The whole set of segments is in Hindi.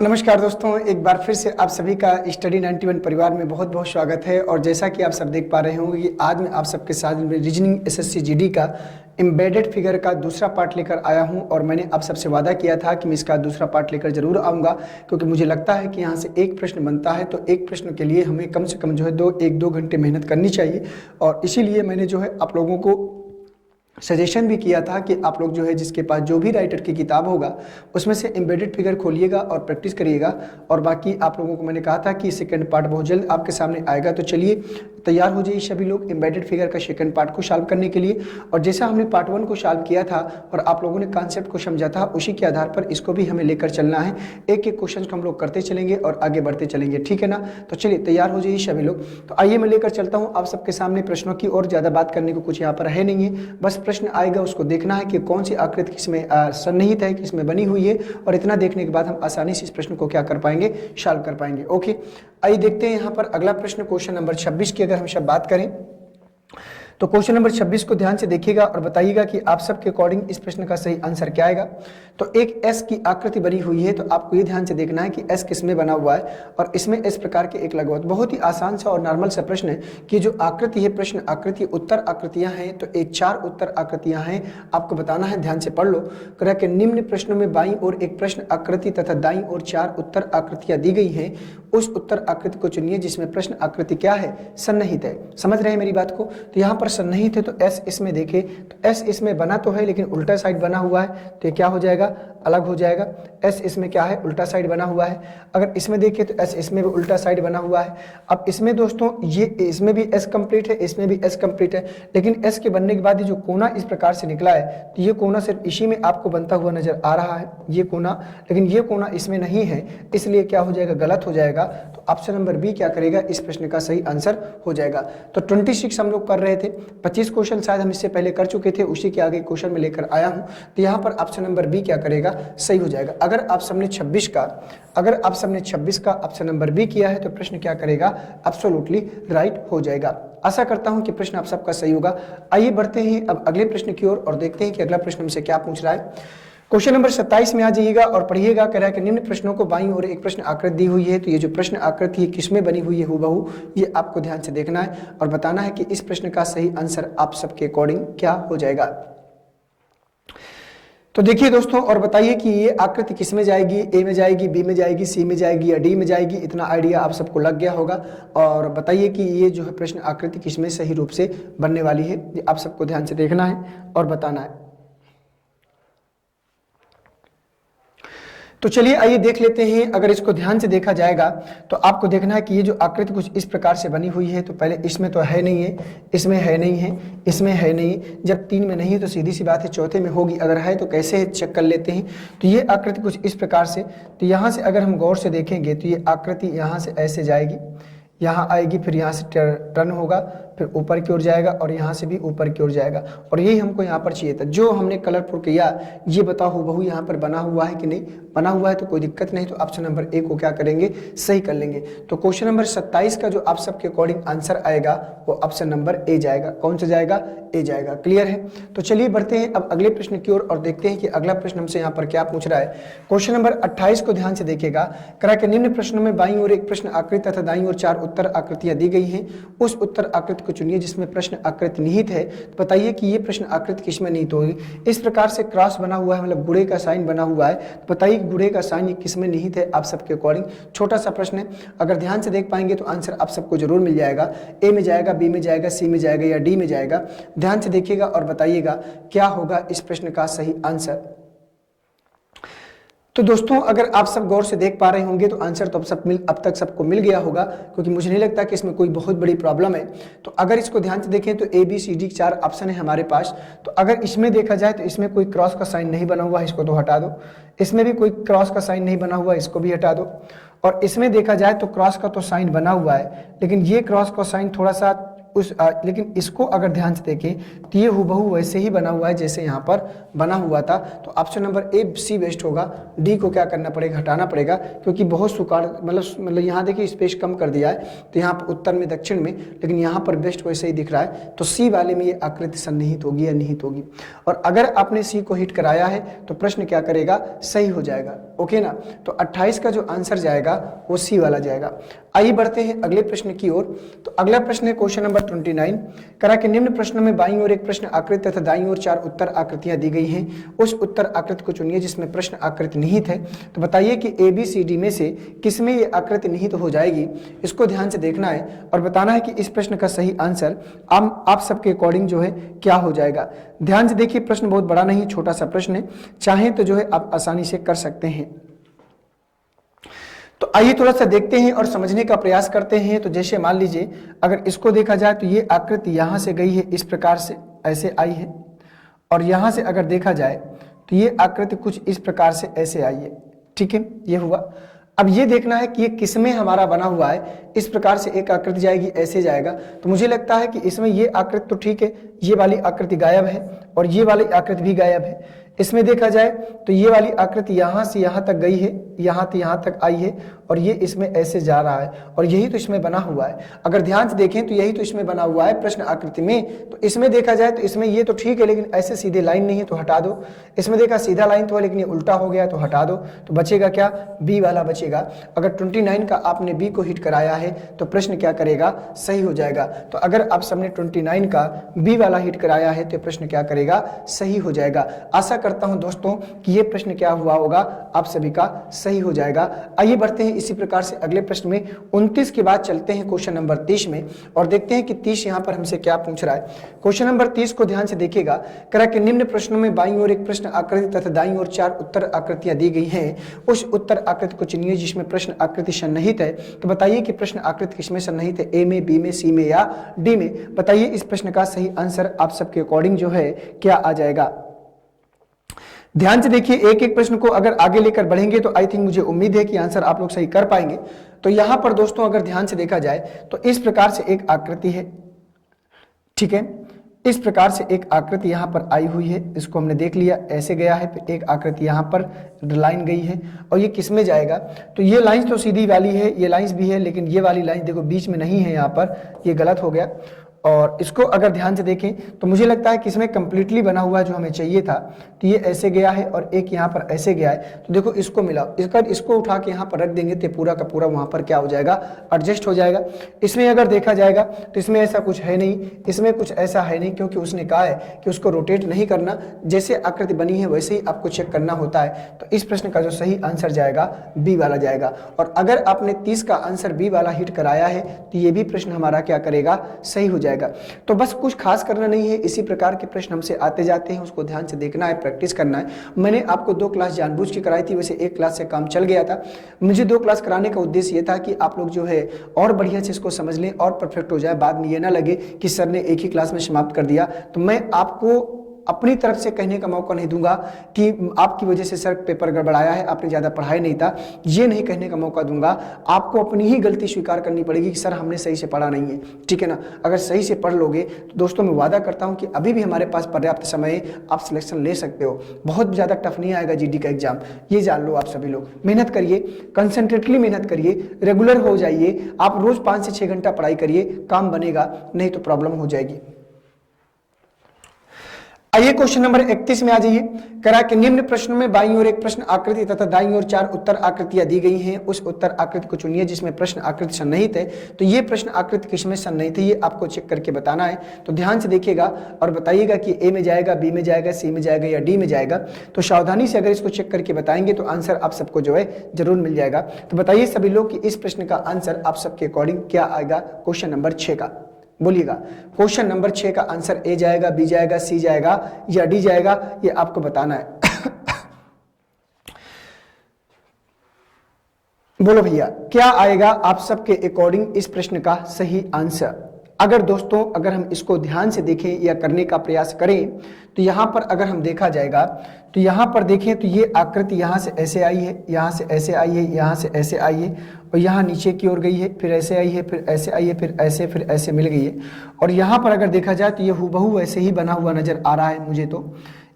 नमस्कार दोस्तों, एक बार फिर से आप सभी का स्टडी 91 परिवार में बहुत बहुत स्वागत है। और जैसा कि आप सब देख पा रहे होंगे कि आज मैं आप सबके साथ रीजनिंग एसएससी जीडी का एम्बेडेड फिगर का दूसरा पार्ट लेकर आया हूं। और मैंने आप सबसे वादा किया था कि मैं इसका दूसरा पार्ट लेकर जरूर आऊँगा, क्योंकि मुझे लगता है कि यहाँ से एक प्रश्न बनता है तो एक प्रश्न के लिए हमें कम से कम जो है एक दो घंटे मेहनत करनी चाहिए। और इसीलिए मैंने जो है आप लोगों को सजेशन भी किया था कि आप लोग जो है जिसके पास जो भी राइटर की किताब होगा उसमें से एम्बेडेड फिगर खोलिएगा और प्रैक्टिस करिएगा। और बाकी आप लोगों को मैंने कहा था कि सेकंड पार्ट बहुत जल्द आपके सामने आएगा, तो चलिए तैयार हो जाइए सभी लोग एम्बेडेड फिगर का सेकंड पार्ट को सॉल्व करने के लिए। और जैसा हमने पार्ट 1 को सॉल्व किया था और आप लोगों ने कॉन्सेप्ट को समझा था, उसी के आधार पर इसको भी हमें लेकर चलना है। एक एक क्वेश्चन को हम लोग करते चलेंगे और आगे बढ़ते चलेंगे, ठीक है ना। तो चलिए तैयार हो जाइए सभी लोग। तो आइए मैं लेकर चलता हूँ आप सबके सामने प्रश्नों की। और ज़्यादा बात करने को कुछ यहाँ पर है नहीं है, बस प्रश्न आएगा उसको देखना है कि कौन सी आकृति किसमें सन्निहित है, किसमें बनी हुई है। और इतना देखने के बाद हम आसानी से इस प्रश्न को क्या कर पाएंगे, सॉल्व कर पाएंगे। ओके, आइए देखते हैं यहाँ पर अगला प्रश्न, क्वेश्चन नंबर 26 की अगर हम सब बात करें तो क्वेश्चन नंबर 26 को ध्यान से देखिएगा और बताइएगा कि आप सबके अकॉर्डिंग इस प्रश्न का सही आंसर क्या आएगा। तो एक एस की आकृति बनी हुई है, तो आपको ये ध्यान से देखना है कि एस किसमें बना हुआ है और इसमें इस प्रकार के एक लघुवत। बहुत ही आसान सा और नॉर्मल सा प्रश्न है कि जो आकृति है, प्रश्न आकृति उत्तर आकृतियां हैं, तो एक 4 उत्तर आकृतियां हैं। आपको बताना है, ध्यान से पढ़ लो। कह के निम्न प्रश्नों में बाईं ओर एक प्रश्न आकृति तथा दाईं ओर 4 उत्तर आकृतियां दी गई हैं। उस उत्तर आकृति को चुनिए जिसमें प्रश्न आकृति क्या है, सन्निहित है। समझ रहे हैं मेरी बात को। तो यहाँ पर सन्निहित है तो एस इसमें देखे तो एस इसमें बना तो है लेकिन उल्टा साइड बना हुआ है, तो ये क्या हो जाएगा, अलग हो जाएगा। एस इसमें क्या है, उल्टा साइड बना हुआ है। अगर इसमें देखिए तो एस इसमें भी उल्टा साइड बना हुआ है। अब इसमें दोस्तों ये इसमें भी एस कंप्लीट है, इसमें भी एस कंप्लीट है, लेकिन एस के बनने के बाद ये जो कोना इस प्रकार से निकला है, तो ये कोना सिर्फ इसी में आपको बनता हुआ नजर आ रहा है, ये कोना। लेकिन ये कोना इसमें नहीं है, इसलिए क्या हो जाएगा, गलत हो जाएगा। तो ऑप्शन नंबर बी क्या करेगा, इस प्रश्न का सही आंसर हो जाएगा। तो 26 हम लोग कर रहे थे, 25 क्वेश्चन शायद हम इससे पहले कर चुके थे, उसी के आगे क्वेश्चन में लेकर आया हूं। तो यहाँ पर ऑप्शन नंबर बी क्या करेगा, सही हो जाएगा। अगर आप सबने 26 का ऑप्शन नंबर बी किया है तो प्रश्न क्या करेगा, एब्सोल्युटली राइट हो जाएगा। आशा करता हूं कि प्रश्न आप सबका सही होगा। आइए बढ़ते हैं अब अगले प्रश्न की ओर और देखते हैं कि अगला प्रश्न हमसे क्या पूछ रहा है। क्वेश्चन नंबर 27 में आ जाइएगा और पढ़िएगा। कह रहा है कि निम्न प्रश्नों को बाईं ओर एक प्रश्न आकृति दी हुई है, तो ये जो प्रश्न आकृति है किसमें बनी हुई है हूबहू, ये आपको ध्यान से देखना है और बताना है कि इस प्रश्न का सही आंसर आप सबके अकॉर्डिंग क्या हो जाएगा। तो देखिए दोस्तों और बताइए कि ये आकृति किस में जाएगी, ए में जाएगी, बी में जाएगी, सी में जाएगी या डी में जाएगी। इतना आइडिया आप सबको लग गया होगा। और बताइए कि ये जो है प्रश्न आकृति किस में सही रूप से बनने वाली है, ये आप सबको ध्यान से देखना है और बताना है। तो चलिए आइए देख लेते हैं। अगर इसको ध्यान से देखा जाएगा तो आपको देखना है कि ये जो आकृति कुछ इस प्रकार से बनी हुई है। तो पहले इसमें तो है नहीं है, इसमें है नहीं है, इसमें है नहीं। जब 3 में नहीं है तो सीधी सी बात है चौथे में होगी। अगर है तो कैसे है चेक कर लेते हैं। तो ये आकृति कुछ इस प्रकार से, तो यहाँ से अगर हम गौर से देखेंगे तो ये आकृति यहाँ से ऐसे जाएगी, यहाँ आएगी, फिर यहाँ से टर्न होगा, फिर ऊपर की ओर जाएगा और यहाँ से भी ऊपर की ओर जाएगा। और यही हमको यहाँ पर चाहिए था। जो हमने कलरफुल किया ये बताओ हूबहू यहाँ पर बना हुआ है कि नहीं बना हुआ है, तो कोई दिक्कत नहीं। तो ऑप्शन नंबर ए को क्या करेंगे, सही कर लेंगे। तो क्वेश्चन नंबर 27 का जो आप सबके अकॉर्डिंग आंसर आएगा वो ऑप्शन नंबर ए जाएगा। कौन सा जाएगा, ए जाएगा। क्लियर है। तो चलिए बढ़ते हैं अब अगले प्रश्न की ओर और देखते हैं कि अगला प्रश्न हमसे यहाँ पर क्या पूछ रहा है। क्वेश्चन नंबर 28 को ध्यान से देखिएगा। करा के निम्न प्रश्नों में बाईं ओर एक प्रश्न आकृति तथा दाईं ओर 4 उत्तर आकृतियां दी गई हैं। उस उत्तर आकृति को चुनिए जिसमें प्रश्न आकृति निहित है। तो बताइए कि ये प्रश्न आकृति किसमें निहित होगी। इस प्रकार से क्रॉस बना हुआ है, मतलब गुड़े का साइन बना हुआ है। तो बताइए गुड़े का साइन किसमें निहित है आप सबके अकॉर्डिंग। छोटा सा प्रश्न है, अगर ध्यान से देख पाएंगे तो आंसर आप सबको जरूर मिल जाएगा। ए में जाएगा, बी में जाएगा, सी में जाएगा या डी में जाएगा। ध्यान से देखिएगा और बताइएगा क्या होगा इस प्रश्न का सही आंसर। तो दोस्तों अगर आप सब गौर से देख पा रहे होंगे तो आंसर तो अब तक सबको मिल गया होगा, क्योंकि मुझे नहीं लगता कि इसमें कोई बहुत बड़ी प्रॉब्लम है। तो अगर इसको ध्यान से देखें तो A B C D 4 option है हमारे पास। तो अगर इसमें देखा जाए तो इसमें कोई क्रॉस का साइन नहीं बना हुआ है, इसको तो हटा दो। इसमें भी कोई क्रॉस का साइन नहीं बना हुआ है, इसको भी हटा दो। और इसमें देखा जाए तो क्रॉस का तो साइन बना हुआ है, लेकिन ये क्रॉस का साइन थोड़ा सा लेकिन इसको अगर ध्यान से देखें तो ये हूबहू वैसे ही बना हुआ है जैसे यहाँ पर बना हुआ था। तो option number A C best होगा। डी को क्या करना पड़ेगा, हटाना पड़ेगा, क्योंकि बहुत सुकाड़ मतलब यहाँ देखिए स्पेस कम कर दिया है, तो यहाँ पर उत्तर में दक्षिण में, लेकिन यहाँ पर बेस्ट वैसे ही दिख रहा है। तो सी वाले में ये आकृति सन्निहित होगी या निहित होगी। और अगर आपने सी को हिट कराया है तो प्रश्न क्या करेगा, सही हो जाएगा। ओके ना। तो 28 का जो आंसर जाएगा वो सी वाला जाएगा। आइए बढ़ते हैं अगले प्रश्न की ओर। तो अगला प्रश्न है क्वेश्चन नंबर 29। करा कि निम्न प्रश्नों में बाईं ओर एक प्रश्न आकृति तथा दाईं ओर 4 उत्तर आकृतियां दी गई हैं। उस उत्तर आकृति को चुनिए जिसमें प्रश्न आकृति निहित है। तो बताइए कि ए बी सी डी में से किसमें ये आकृति निहित हो जाएगी। इसको ध्यान से देखना है और बताना है कि इस प्रश्न का सही आंसर आप सबके अकॉर्डिंग जो है क्या हो जाएगा। ध्यान से देखिए, प्रश्न बहुत बड़ा नहीं, छोटा सा प्रश्न है, चाहे तो जो है आप आसानी से कर सकते हैं। तो आइए थोड़ा सा देखते हैं और समझने का प्रयास करते हैं। तो जैसे मान लीजिए अगर इसको देखा जाए तो ये आकृति यहां से गई है, इस प्रकार से ऐसे आई है, और यहां से अगर देखा जाए तो ये आकृति कुछ इस प्रकार से ऐसे आई है। ठीक है, ये हुआ। अब ये देखना है कि ये किसमें हमारा बना हुआ है। इस प्रकार से एक आकृति जाएगी, ऐसे जाएगा। तो मुझे लगता है कि इसमें ये आकृति तो ठीक है, ये वाली आकृति गायब है और ये वाली आकृति भी गायब है। इसमें देखा जाए तो ये वाली आकृति यहां से यहां तक गई है, यहां से यहां तक आई है, और ये इसमें ऐसे जा रहा है, और यही तो इसमें बना हुआ है। अगर ध्यान से देखें तो यही तो इसमें बना हुआ है प्रश्न आकृति में। तो इसमें देखा जाए तो इसमें ये तो ठीक है, लेकिन ऐसे सीधे लाइन नहीं है तो हटा दो। इसमें देखा सीधा लाइन तो है लेकिन ये उल्टा हो गया तो हटा दो। तो बचेगा क्या, बी वाला बचेगा। अगर 29 का आपने बी को हिट कराया है तो प्रश्न क्या करेगा, सही हो जाएगा। तो अगर आप सबने 29 का बी वाला हिट कराया है तो प्रश्न क्या करेगा, सही हो जाएगा। आशा करता हूं दोस्तों कि ये प्रश्न क्या हुआ होगा, आप सभी का सही हो जाएगा। आइए बढ़ते हैं इसी प्रकार से अगले प्रश्न में। 29 के बाद चलते हैं क्वेश्चन नंबर 30 में और देखते हैं कि 30 यहां पर हमसे क्या पूछ रहा है। क्वेश्चन नंबर 30 को ध्यान से देखिएगा। करा कि निम्न प्रश्नों में बाईं ओर एक प्रश्न आकृति तथा दाईं ओर 4 उत्तर आकृतियां दी गई हैं। उस उत्तर आकृति को चुनिए जिसमें प्रश्न आकृति सन्निहित है। तो बताइए कि प्रश्न आकृति किसमें सन्निहित है, ए में, बी में, सी में या डी में। बताइए इस प्रश्न का सही आंसर आप सबके अकॉर्डिंग जो है क्या आ जाएगा। ध्यान से देखिए, एक एक प्रश्न को अगर आगे लेकर बढ़ेंगे तो आई थिंक मुझे उम्मीद है कि आंसर आप लोग सही कर पाएंगे। तो यहां पर दोस्तों अगर ध्यान से देखा जाए तो इस प्रकार से एक आकृति है। ठीक है, इस प्रकार से एक आकृति यहां पर आई हुई है, इसको हमने देख लिया, ऐसे गया है। फिर एक आकृति यहां पर लाइन गई है, और ये किस में जाएगा, तो ये लाइन तो सीधी वाली है, ये लाइंस भी है, लेकिन ये वाली लाइन देखो बीच में नहीं है, यहां पर ये गलत हो गया। और इसको अगर ध्यान से देखें तो मुझे लगता है कि इसमें कंप्लीटली बना हुआ जो हमें चाहिए था, तो ये ऐसे गया है और एक यहाँ पर ऐसे गया है। तो देखो इसको मिला, इसको उठा के यहाँ पर रख देंगे तो पूरा का पूरा वहाँ पर क्या हो जाएगा, एडजस्ट हो जाएगा। इसमें अगर देखा जाएगा तो इसमें ऐसा कुछ है नहीं, इसमें कुछ ऐसा है नहीं, क्योंकि उसने कहा है कि उसको रोटेट नहीं करना, जैसे आकृति बनी है वैसे ही आपको चेक करना होता है। तो इस प्रश्न का जो सही आंसर जाएगा बी वाला जाएगा। और अगर आपने 30 का आंसर बी वाला हिट कराया है तो ये भी प्रश्न हमारा क्या करेगा, सही हो जाएगा। तो बस कुछ खास करना नहीं है, इसी प्रकार के प्रश्न हमसे आते जाते हैं, उसको ध्यान से देखना है, प्रैक्टिस करना है। मैंने आपको 2 क्लास जानबूझ के कराई थी, वैसे 1 क्लास से काम चल गया था। मुझे 2 क्लास कराने का उद्देश्य ये था कि आप लोग जो है और बढ़िया से इसको समझ लें और परफेक्ट हो जाए। बाद में ये ना लगे कि सर ने एक ही क्लास में समाप्त कर दिया। तो मैं आपको अपनी तरफ से कहने का मौका नहीं दूंगा कि आपकी वजह से सर पेपर गड़बड़ाया है, आपने ज़्यादा पढ़ाई नहीं था, ये नहीं कहने का मौका दूंगा। आपको अपनी ही गलती स्वीकार करनी पड़ेगी कि सर हमने सही से पढ़ा नहीं है। ठीक है ना। अगर सही से पढ़ लोगे तो दोस्तों मैं वादा करता हूं कि अभी भी हमारे पास पर्याप्त समय है, आप सिलेक्शन ले सकते हो। बहुत ज़्यादा टफ नहीं आएगा जीडी का एग्जाम, ये जान लो आप सभी लोग। मेहनत करिए, कंसंट्रेटली मेहनत करिए, रेगुलर हो जाइए। आप रोज 5 से 6 घंटा पढ़ाई करिए, काम बनेगा, नहीं तो प्रॉब्लम हो जाएगी। आइए क्वेश्चन नंबर 31 में आ जाइए। करा कि निम्न प्रश्नों में बाईं ओर एक प्रश्न आकृति तथा दाईं ओर 4 उत्तर आकृतियां दी गई हैं। उस उत्तर आकृति को चुनिए जिसमें प्रश्न आकृति सन्निहित है। तो ये प्रश्न आकृति किसमें सन्निहित है, ये आपको चेक करके बताना है। तो ध्यान से देखिएगा और बताइएगा कि ए में जाएगा, बी में जाएगा, सी में जाएगा या डी में जाएगा। तो सावधानी से अगर इसको चेक करके बताएंगे तो आंसर आप सबको जो है जरूर मिल जाएगा। तो बताइए सभी लोग कि इस प्रश्न का आंसर आप सबके अकॉर्डिंग क्या आएगा। क्वेश्चन नंबर 6 का बोलिएगा। क्वेश्चन नंबर 6 का आंसर ए जाएगा, बी जाएगा, सी जाएगा या डी जाएगा, ये आपको बताना है। बोलो भैया क्या आएगा आप सबके अकॉर्डिंग इस प्रश्न का सही आंसर। अगर दोस्तों अगर हम इसको ध्यान से देखें या करने का प्रयास करें तो यहाँ पर अगर हम देखा जाएगा तो यहाँ पर देखें तो ये आकृति यहाँ से ऐसे आई है, यहाँ से ऐसे आई है, यहाँ से ऐसे आई है और यहाँ नीचे की ओर गई है, फिर ऐसे आई है, फिर ऐसे आई है, फिर ऐसे मिल गई है। और यहाँ पर अगर देखा जाए तो ये हूबहू ऐसे ही बना हुआ नजर आ रहा है मुझे। तो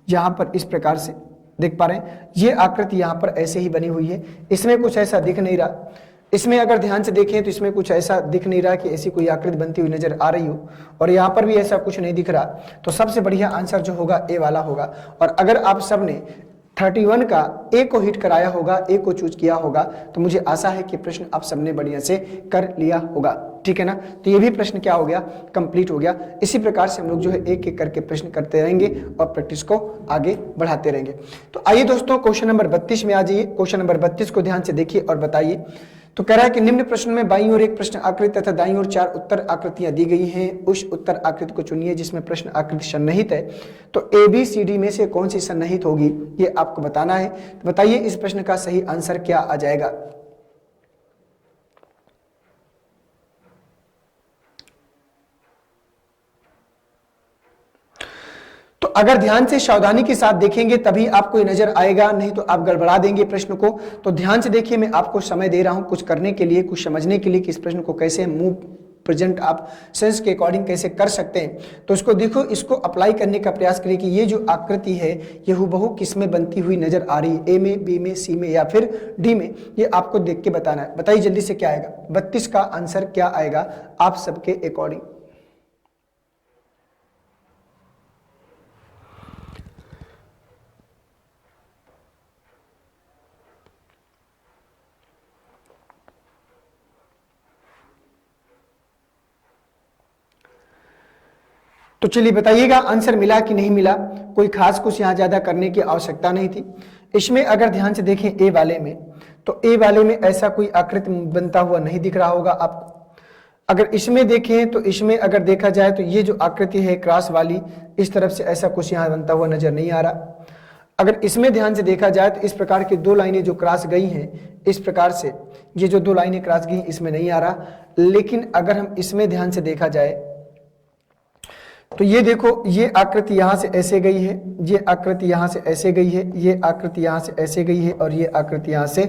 यहाँ पर इस प्रकार से देख पा रहे हैं, ये आकृति यहाँ पर ऐसे ही बनी हुई है, इसमें कुछ ऐसा दिख नहीं रहा। इसमें अगर ध्यान से देखें तो इसमें कुछ ऐसा दिख नहीं रहा कि ऐसी कोई आकृति बनती हुई नजर आ रही हो, और यहाँ पर भी ऐसा कुछ नहीं दिख रहा। तो सबसे बढ़िया आंसर जो होगा ए वाला होगा। और अगर आप सबने 31 का ए को हिट कराया होगा, ए को चूज किया होगा, तो मुझे आशा है कि प्रश्न आप सबने बढ़िया से कर लिया होगा, ठीक है ना। तो ये भी प्रश्न क्या हो गया, कंप्लीट हो गया। इसी प्रकार से हम लोग जो है एक एक करके प्रश्न करते रहेंगे और प्रैक्टिस को आगे बढ़ाते रहेंगे। तो आइए दोस्तों क्वेश्चन नंबर 32 में आ जाइए। क्वेश्चन नंबर 32 को ध्यान से देखिए और बताइए। तो कह रहा है कि निम्न प्रश्न में बाईं ओर एक प्रश्न आकृति तथा दाईं ओर 4 उत्तर आकृतियां दी गई हैं। उस उत्तर आकृति को चुनिए जिसमें प्रश्न आकृति सन्निहित है। तो ABCD में से कौन सी सन्निहित होगी ये आपको बताना है। तो बताइए इस प्रश्न का सही आंसर क्या आ जाएगा। तो अगर ध्यान से सावधानी के साथ देखेंगे तभी आपको ये नजर आएगा, नहीं तो आप गड़बड़ा देंगे प्रश्न को। तो ध्यान से देखिए, मैं आपको समय दे रहा हूं कुछ करने के लिए, कुछ समझने के लिए कि इस प्रश्न को कैसे मूव प्रेजेंट आप सेंस के अकॉर्डिंग कैसे कर सकते हैं। तो इसको देखो, इसको अप्लाई करने का प्रयास करिए कि ये जो आकृति है ये हूबहू किस में बनती हुई नजर आ रही है, ए में, बी में, सी में या फिर डी में। ये आपको देख के बताना है। बताइए जल्दी से क्या आएगा, 32 का आंसर क्या आएगा आप सबके अकॉर्डिंग। तो चलिए बताइएगा आंसर मिला कि नहीं मिला। कोई खास कुछ यहां ज्यादा करने की आवश्यकता नहीं थी। इसमें अगर ध्यान से देखें ए वाले में, तो ए वाले में ऐसा कोई आकृति बनता हुआ नहीं दिख रहा होगा आपको। अगर इसमें देखें तो इसमें अगर देखा जाए तो ये जो आकृति है क्रॉस वाली, इस तरफ से ऐसा कुछ यहां बनता हुआ नजर नहीं आ रहा। अगर इसमें ध्यान से देखा जाए तो इस प्रकार की 2 लाइनें जो क्रॉस गई हैं, इस प्रकार से ये जो 2 लाइनें क्रॉस गई इसमें नहीं आ रहा। लेकिन अगर हम इसमें ध्यान से देखा जाए तो ये देखो, ये आकृति यहां से ऐसे गई है, ये आकृति यहां से ऐसे गई है, ये आकृति यहां से ऐसे गई है और ये आकृति यहां से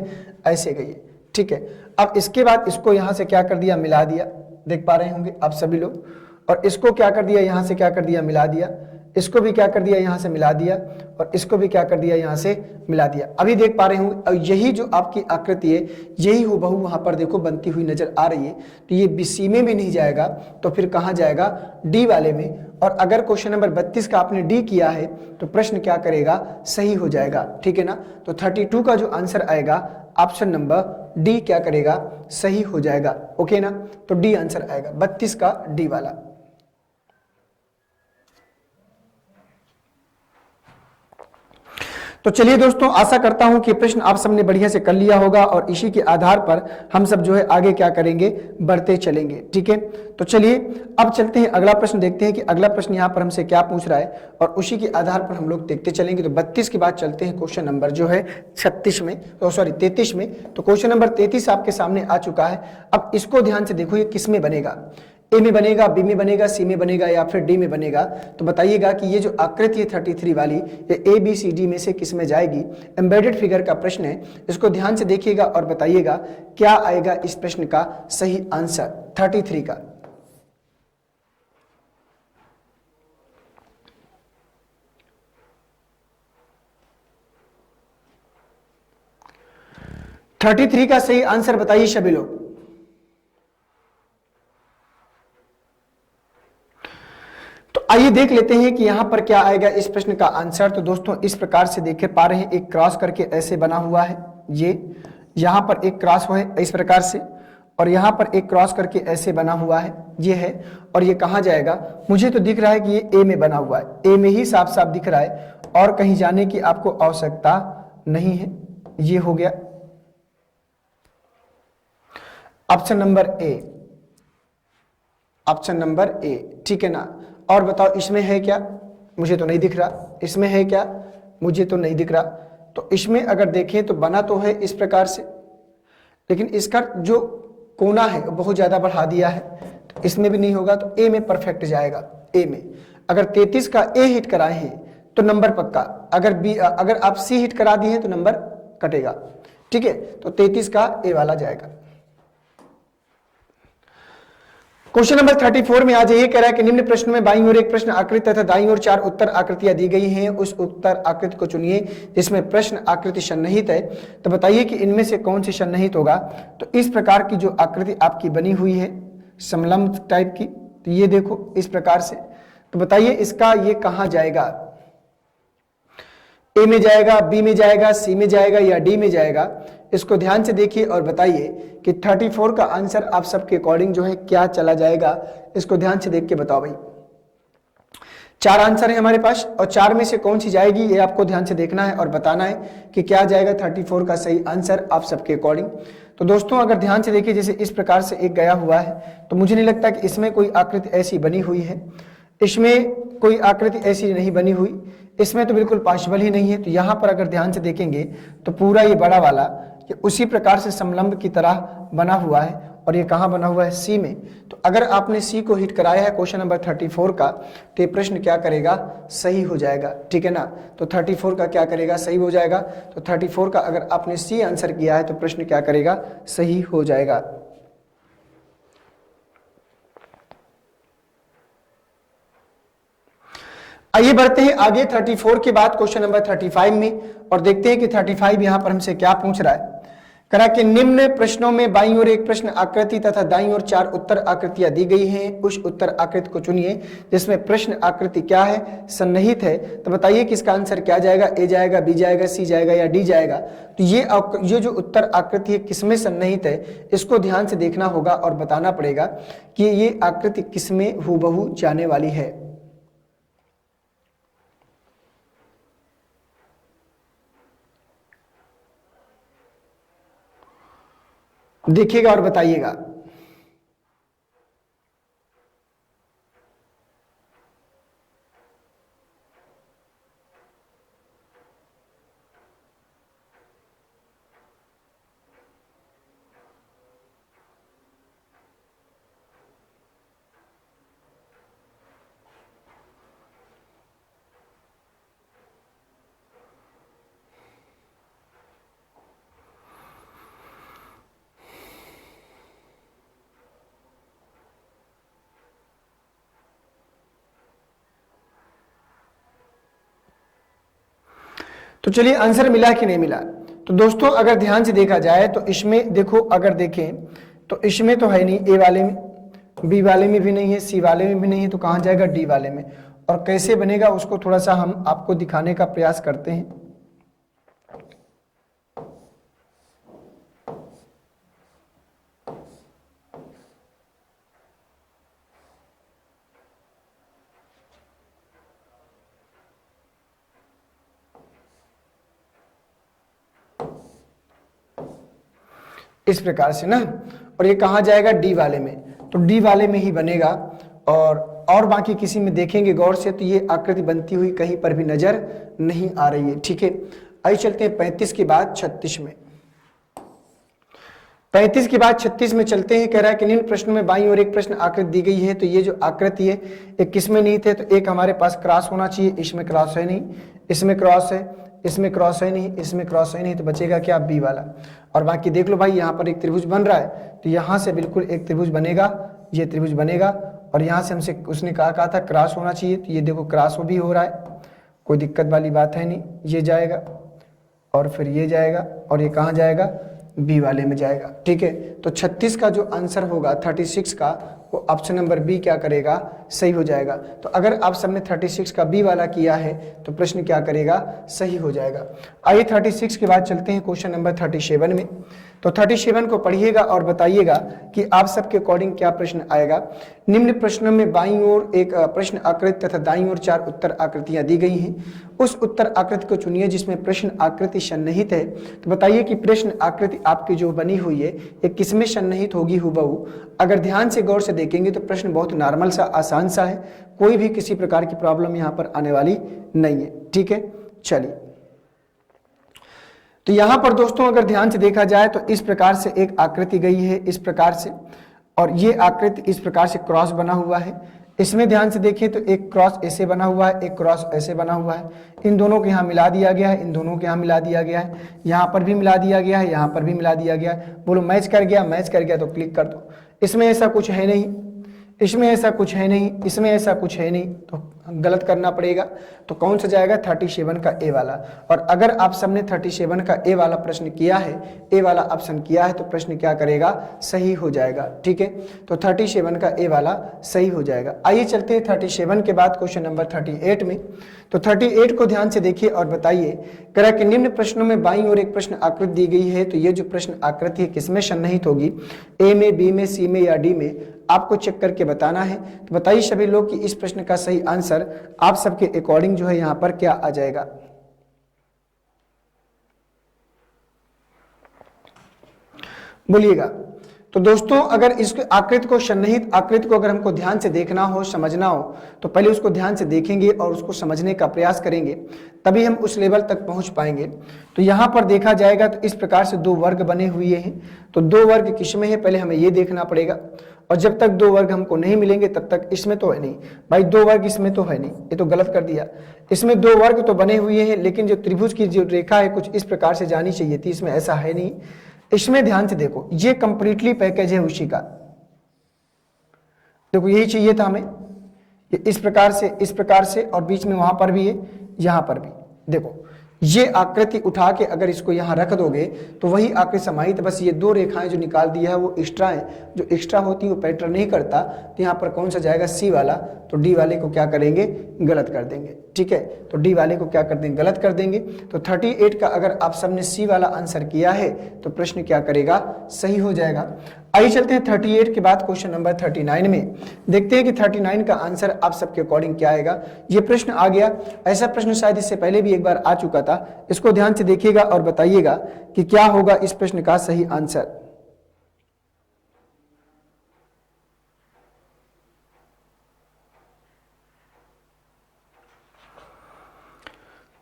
ऐसे गई है, ठीक है। अब इसके बाद इसको यहां से क्या कर दिया, मिला दिया। देख पा रहे होंगे आप सभी लोग। और इसको क्या कर दिया, यहां से क्या कर दिया, मिला दिया। इसको भी क्या कर दिया, यहां से मिला दिया। और इसको भी क्या कर दिया, यहां से मिला दिया। अभी देख पा रहे होंगे यही जो आपकी आकृति है यही हूबहू वहां पर देखो बनती हुई नजर आ रही है। तो ये BC में भी नहीं जाएगा तो फिर कहां जाएगा, डी वाले में। और अगर क्वेश्चन नंबर 32 का आपने डी किया है तो प्रश्न क्या करेगा, सही हो जाएगा, ठीक है ना। तो 32 का जो आंसर आएगा ऑप्शन नंबर डी क्या करेगा, सही हो जाएगा, ओके ना। तो डी आंसर आएगा 32 का डी वाला। तो चलिए दोस्तों, आशा करता हूं कि प्रश्न आप सबने बढ़िया से कर लिया होगा और इसी के आधार पर हम सब जो है आगे क्या करेंगे, बढ़ते चलेंगे, ठीक है। तो चलिए अब चलते हैं, अगला प्रश्न देखते हैं कि अगला प्रश्न यहाँ पर हमसे क्या पूछ रहा है और उसी के आधार पर हम लोग देखते चलेंगे। तो 32 के बाद चलते हैं क्वेश्चन नंबर जो है 36 में, तो सॉरी 33 में। तो क्वेश्चन नंबर 33 आपके सामने आ चुका है। अब इसको ध्यान से देखो, ये किस में बनेगा, ए में बनेगा, बी में बनेगा, सी में बनेगा या फिर डी में बनेगा। तो बताइएगा कि ये जो आकृति है 33 वाली, ये ABCD में से किस में जाएगी। एम्बेडेड फिगर का प्रश्न है, इसको ध्यान से देखिएगा और बताइएगा क्या आएगा इस प्रश्न का सही आंसर 33 का। थर्टी थ्री का सही आंसर बताइए सभी लोग। आइए देख लेते हैं कि यहां पर क्या आएगा इस प्रश्न का आंसर। तो दोस्तों इस प्रकार से देख पा रहे हैं, एक क्रॉस करके ऐसे बना हुआ है, ये यहां पर एक क्रॉस है इस प्रकार से, और यहां पर एक क्रॉस करके ऐसे बना हुआ है, ये है। और ये कहां जाएगा, मुझे तो दिख रहा है कि ये ए में बना हुआ है, ए में ही साफ साफ दिख रहा है और कहीं जाने की आपको आवश्यकता नहीं है। ये हो गया ऑप्शन नंबर ए, ऑप्शन नंबर ए, ठीक है ना। और बताओ इसमें है क्या, मुझे तो नहीं दिख रहा। इसमें है क्या, मुझे तो नहीं दिख रहा। तो इसमें अगर देखें तो बना तो है इस प्रकार से, लेकिन इसका जो कोना है वो बहुत ज्यादा बढ़ा दिया है। तो इसमें भी नहीं होगा तो ए में परफेक्ट जाएगा। ए में अगर 33 का ए हिट कराए हैं तो नंबर पक्का, अगर आप सी हिट करा दिए हैं तो नंबर कटेगा। ठीक है, तो 33 का ए वाला जाएगा। क्वेश्चन नंबर 34 में आज ये कह रहा है कि निम्न प्रश्न में बाईं ओर एक प्रश्न आकृति तथा दाईं ओर 4 उत्तर आकृतियां दी गई हैं, उस उत्तर आकृति को चुनिए जिसमें प्रश्न आकृति सन्निहित है। तो बताइए कि इनमें से कौन सी सन्निहित होगा। तो इस प्रकार की जो आकृति आपकी बनी हुई है समलंब टाइप की, तो ये देखो इस प्रकार से, तो बताइए इसका ये कहां जाएगा, ए में जाएगा, बी में जाएगा, सी में जाएगा या डी में जाएगा। इसको ध्यान से देखिए और बताइए कि 34 का आंसर आप सबके अकॉर्डिंग जो है क्या चला जाएगा। इसको ध्यान से देख के बताओ भाई। 4 आंसर है हमारे पास और 4 में से कौन सी जाएगी ये आपको ध्यान से देखना है और बताना है कि क्या जाएगा 34 का सही आंसर आप सबके अकॉर्डिंग। तो दोस्तों अगर ध्यान से देखिए, जैसे इस प्रकार से एक गया हुआ है, तो मुझे नहीं लगता कि इसमें कोई आकृति ऐसी बनी हुई है, इसमें कोई आकृति ऐसी नहीं बनी हुई, इसमें तो बिल्कुल पॉसिबल ही नहीं है। तो यहाँ पर अगर ध्यान से देखेंगे तो पूरा ये बड़ा वाला ये उसी प्रकार से समलंब की तरह बना हुआ है और ये कहाँ बना हुआ है, सी में। तो अगर आपने सी को हिट कराया है क्वेश्चन नंबर 34 का, तो ये प्रश्न क्या करेगा, सही हो जाएगा। ठीक है ना, तो 34 का क्या करेगा, सही हो जाएगा। तो 34 का अगर आपने सी आंसर किया है तो प्रश्न क्या करेगा, सही हो जाएगा। आइए बढ़ते हैं आगे 34 के बाद क्वेश्चन नंबर 35 में और देखते हैं कि 35 यहां पर हमसे क्या पूछ रहा है। करा कि निम्न प्रश्नों में बाईं ओर एक प्रश्न आकृति तथा दाईं ओर 4 उत्तर आकृतियां दी गई हैं, उस उत्तर आकृति को चुनिए जिसमें प्रश्न आकृति क्या है, सन्निहित है। तो बताइए कि इसका आंसर क्या जाएगा, ए जाएगा, बी जाएगा, सी जाएगा या डी जाएगा। तो ये जो उत्तर आकृति है किसमें सन्निहित है, इसको ध्यान से देखना होगा और बताना पड़ेगा कि ये आकृति किसमें हूबहू जाने वाली है। देखिएगा और बताइएगा। तो चलिए आंसर मिला कि नहीं मिला। तो दोस्तों अगर ध्यान से देखा जाए तो इसमें देखो, अगर देखें तो इसमें तो है नहीं, ए वाले में, बी वाले में भी नहीं है, सी वाले में भी नहीं है, तो कहां जाएगा, डी वाले में। और कैसे बनेगा उसको थोड़ा सा हम आपको दिखाने का प्रयास करते हैं। इस प्रकार से ना, और ये कहां जाएगा, डी वाले में। तो डी वाले में ही बनेगा और बाकी किसी में देखेंगे गौर से तो ये आकृति बनती हुई कहीं पर भी नजर नहीं आ रही है। ठीक है, आइए चलते हैं 35 के बाद 36 में। 35 के बाद 36 में चलते हैं। कह रहा है कि निम्न प्रश्न में बाईं ओर एक प्रश्न आकृति दी गई है, तो ये जो आकृति है एक किसमें नहीं थे, तो एक हमारे पास क्रॉस होना चाहिए, इसमें क्रॉस है नहीं, इसमें क्रॉस है, इसमें क्रॉस है नहीं, इसमें क्रॉस है नहीं, तो बचेगा क्या, बी वाला। और बाकी देख लो भाई, यहाँ पर एक त्रिभुज बन रहा है, तो यहाँ से बिल्कुल एक त्रिभुज बनेगा, ये त्रिभुज बनेगा, और यहाँ से हमसे उसने कहा था क्रॉस होना चाहिए, तो ये देखो क्रॉस भी हो रहा है, कोई दिक्कत वाली बात है नहीं। ये जाएगा और फिर ये जाएगा और ये कहाँ जाएगा, बी वाले में जाएगा। ठीक है, तो 36 का जो आंसर होगा 36 का, वो ऑप्शन नंबर बी क्या करेगा, सही हो जाएगा। तो अगर आप सबने 36 का बी वाला किया है तो प्रश्न क्या करेगा, सही हो जाएगा। आइए 36 के बाद चलते हैं क्वेश्चन नंबर 37 में। तो 37 को पढ़िएगा और बताइएगा कि आप सबके अकॉर्डिंग क्या प्रश्न आएगा। निम्न प्रश्नों में बाईं ओर एक प्रश्न आकृति तथा दाईं ओर 4 उत्तर आकृतियां दी गई हैं, उस उत्तर आकृति को चुनिए जिसमें प्रश्न आकृति सन्निहित है। तो बताइए कि प्रश्न आकृति आपकी जो बनी हुई है ये किसमें सन्निहित होगी हूबहू। अगर ध्यान से गौर से देखेंगे तो प्रश्न बहुत नॉर्मल सा, आसान सा है, कोई भी किसी प्रकार की प्रॉब्लम यहाँ पर आने वाली नहीं है। ठीक है, चलिए तो यहां पर दोस्तों अगर ध्यान से देखा जाए तो इस प्रकार से एक आकृति गई है, इस प्रकार से, और ये आकृति इस प्रकार से क्रॉस बना हुआ है। इसमें ध्यान से देखिए तो एक क्रॉस ऐसे बना हुआ है, एक क्रॉस ऐसे बना हुआ है। इन दोनों को यहाँ मिला दिया गया है, इन दोनों को यहाँ मिला दिया गया है, यहाँ पर भी मिला दिया गया है, यहाँ पर भी मिला दिया गया है। बोलो मैच कर गया, मैच कर गया तो क्लिक कर दो। इसमें ऐसा कुछ है नहीं, इसमें ऐसा कुछ है नहीं, इसमें ऐसा कुछ है नहीं, तो गलत करना पड़ेगा। तो कौन सा जाएगा? 37 का ए वाला। और अगर आप सबने 37 का ए वाला प्रश्न किया है, ए वाला ऑप्शन किया है, तो प्रश्न क्या करेगा? सही हो जाएगा। ठीक है, तो 37 का ए वाला सही हो जाएगा। आइए चलते हैं 37 के बाद क्वेश्चन नंबर 38 में। तो 38 को ध्यान से देखिए और बताइए। कह रहा है कि निम्न प्रश्नों में बाईं ओर एक प्रश्न आकृति दी गई है, तो ये जो प्रश्न आकृति है किसमें सन्निहित होगी? ए में, बी में, सी में या डी में? आपको चेक करके बताना है। तो बताइए सभी लोग कि इस प्रश्न का सही आंसर आप सबके अकॉर्डिंग जो है यहां पर क्या आ जाएगा? बोलिएगा। तो दोस्तों अगर इस आकृति को, सन्निहित आकृति को अगर हमको ध्यान से देखना हो, समझना हो, तो पहले उसको ध्यान से देखेंगे और उसको समझने का प्रयास करेंगे, तभी हम उस लेवल तक पहुंच पाएंगे। तो यहां पर देखा जाएगा तो इस प्रकार से दो वर्ग बने हुए हैं। तो दो वर्ग किसमें है पहले हमें ये देखना पड़ेगा। और जब तक दो वर्ग हमको नहीं मिलेंगे तब तक इसमें तो है नहीं भाई, दो वर्ग इसमें तो है नहीं, ये तो गलत कर दिया। इसमें दो वर्ग तो बने हुए हैं, लेकिन जो त्रिभुज की जो रेखा है कुछ इस प्रकार से जानी चाहिए थी, इसमें ऐसा है नहीं। इसमें ध्यान से देखो, ये कंप्लीटली पैकेज है उसी का। देखो यही चाहिए था हमें, ये इस प्रकार से और बीच में वहां पर भी है, यहां पर भी। देखो ये आकृति उठा के अगर इसको यहां रख दोगे तो वही आकृति समाहित, बस ये दो रेखाएं जो निकाल दिया है वो एक्स्ट्रा है। जो एक्स्ट्रा होती है वो पैटर्न नहीं करता, तो यहाँ पर कौन सा जाएगा? सी वाला। तो डी वाले को क्या करेंगे? गलत कर देंगे। ठीक है, तो डी वाले को क्या कर देंगे? गलत कर देंगे। तो 38 का अगर आप सबने सी वाला आंसर किया है तो प्रश्न क्या करेगा? सही हो जाएगा। आइए चलते हैं 38 के बाद क्वेश्चन नंबर 39 में। देखते हैं कि 39 का आंसर आप सबके अकॉर्डिंग क्या आएगा। ये प्रश्न आ गया, ऐसा प्रश्न शायद इससे पहले भी एक बार आ चुका था। इसको ध्यान से देखिएगा और बताइएगा कि क्या होगा इस प्रश्न का सही आंसर।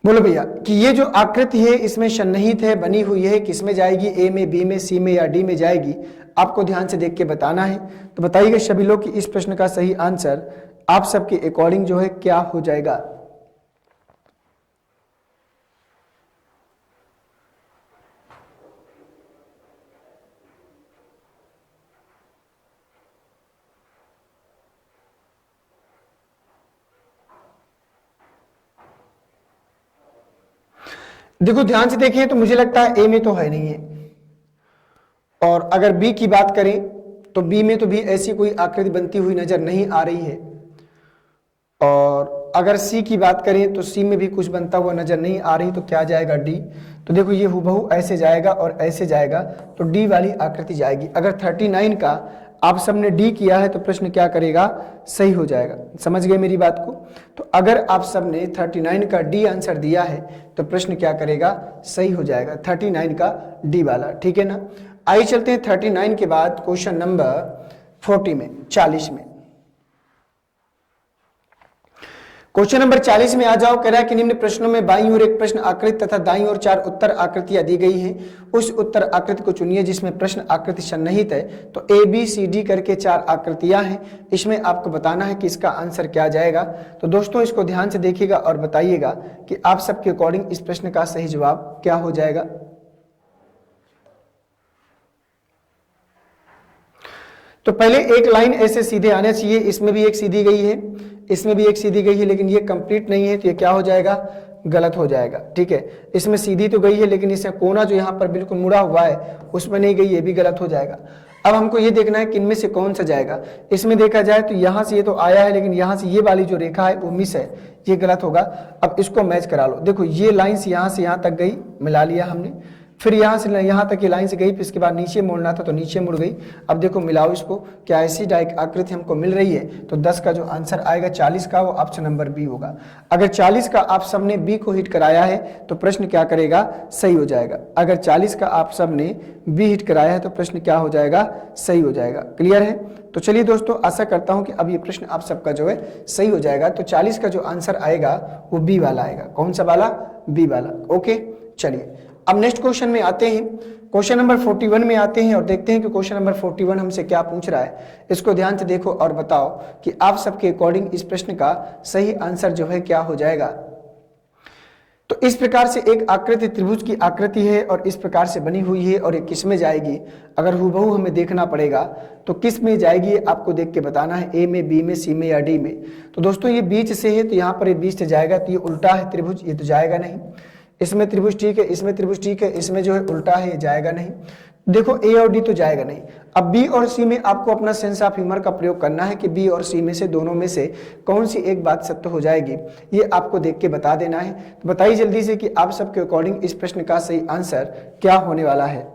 बोलो भैया कि ये जो आकृति है इसमें सन्निहित है, बनी हुई है, किसमें जाएगी? ए में, बी में, सी में या डी में जाएगी? आपको ध्यान से देख के बताना है। तो बताइएगा सभी लोग कि इस प्रश्न का सही आंसर आप सबके अकॉर्डिंग जो है क्या हो जाएगा। देखो ध्यान से देखिए तो मुझे लगता है ए में तो है नहीं है, और अगर बी की बात करें तो बी में तो भी ऐसी कोई आकृति बनती हुई नजर नहीं आ रही है। और अगर सी की बात करें तो सी में भी कुछ बनता हुआ नजर नहीं आ रही, तो क्या जाएगा? डी। तो देखो ये हुबहू ऐसे जाएगा और ऐसे जाएगा, तो डी वाली आकृति जाएगी। अगर 39 का आप सबने डी किया है तो प्रश्न क्या करेगा? सही हो जाएगा। समझ गए मेरी बात को? तो अगर आप सबने 39 का डी आंसर दिया है तो प्रश्न क्या करेगा? सही हो जाएगा, 39 का डी वाला। ठीक है ना? आइए चलते हैं 39 के बाद क्वेश्चन नंबर 40 में, 40 में। क्वेश्चन नंबर 40 में आ जाओ। कह रहा है कि निम्न प्रश्नों में बाईं ओर एक प्रश्न आकृति तथा दाईं ओर 4 उत्तर आकृतियां दी गई हैं। उस उत्तर आकृति को चुनिए जिसमें प्रश्न आकृति सन्निहित है। तो ए बी सी डी करके 4 आकृतियां हैं, इसमें आपको बताना है कि इसका आंसर क्या जाएगा। तो दोस्तों इसको ध्यान से देखिएगा और बताइएगा कि आप सबके अकॉर्डिंग इस प्रश्न का सही जवाब क्या हो जाएगा। तो पहले एक लाइन ऐसे सीधे आना चाहिए, इसमें भी एक सीधी गई है, इसमें भी एक सीधी गई है, लेकिन ये कंप्लीट नहीं है, तो ये क्या हो जाएगा? गलत हो जाएगा। ठीक है, इसमें सीधी तो गई है लेकिन इसमें कोना जो यहाँ पर बिल्कुल मुड़ा हुआ है उसमें नहीं गई, ये भी गलत हो जाएगा। अब हमको ये देखना है कि इनमें से कौन सा जाएगा। इसमें देखा जाए तो यहाँ से ये तो आया है, लेकिन यहाँ से ये वाली जो रेखा है वो मिस है, ये गलत होगा। अब इसको मैच करा लो। देखो ये लाइन से यहाँ तक गई, मिला लिया हमने, फिर यहाँ से यहाँ तक ये लाइन से गई, फिर इसके बाद नीचे मोड़ना था तो नीचे मुड़ गई। अब देखो मिलाओ इसको, क्या ऐसी आकृति हमको मिल रही है। तो 10 का जो आंसर आएगा 40 का, वो ऑप्शन नंबर बी होगा। अगर 40 का आप सबने बी को हिट कराया है तो प्रश्न क्या करेगा? सही हो जाएगा। अगर 40 का आप सबने बी हिट कराया है तो प्रश्न क्या हो जाएगा? सही हो जाएगा। क्लियर है? तो चलिए दोस्तों, आशा करता हूं कि अब ये प्रश्न आप सबका जो है सही हो जाएगा। तो 40 का जो आंसर आएगा वो बी वाला आएगा। कौन सा वाला? बी वाला। ओके, चलिए अब नेक्स्ट क्वेश्चन में आते हैं, क्वेश्चन नंबर 41 में आते हैं और देखते हैं कि क्वेश्चन नंबर 41 हमसे क्या पूछ रहा है। इसको ध्यान से देखो और बताओ कि आप सबके अकॉर्डिंग इस प्रश्न का सही आंसर जो है क्या हो जाएगा। तो इस प्रकार से एक आकृति त्रिभुज की आकृति है और इस प्रकार से बनी हुई है और ये किस में जाएगी, अगर हुबहू हमें देखना पड़ेगा तो किस में जाएगी आपको देख के बताना है, ए में, बी में, सी में या डी में। तो दोस्तों ये बीच से है तो यहाँ पर ये बीच से जाएगा, तो ये उल्टा है त्रिभुज, ये तो जाएगा नहीं। इसमें त्रिभुज ठीक है, इसमें त्रिभुज ठीक है, इसमें जो है उल्टा है, ये जाएगा नहीं। देखो ए और डी तो जाएगा नहीं। अब बी और सी में आपको अपना सेंस ऑफ ह्यूमर का प्रयोग करना है कि बी और सी में से दोनों में से कौन सी एक बात सत्य हो जाएगी, ये आपको देख के बता देना है। तो बताइए जल्दी से कि आप सबके अकॉर्डिंग इस प्रश्न का सही आंसर क्या होने वाला है।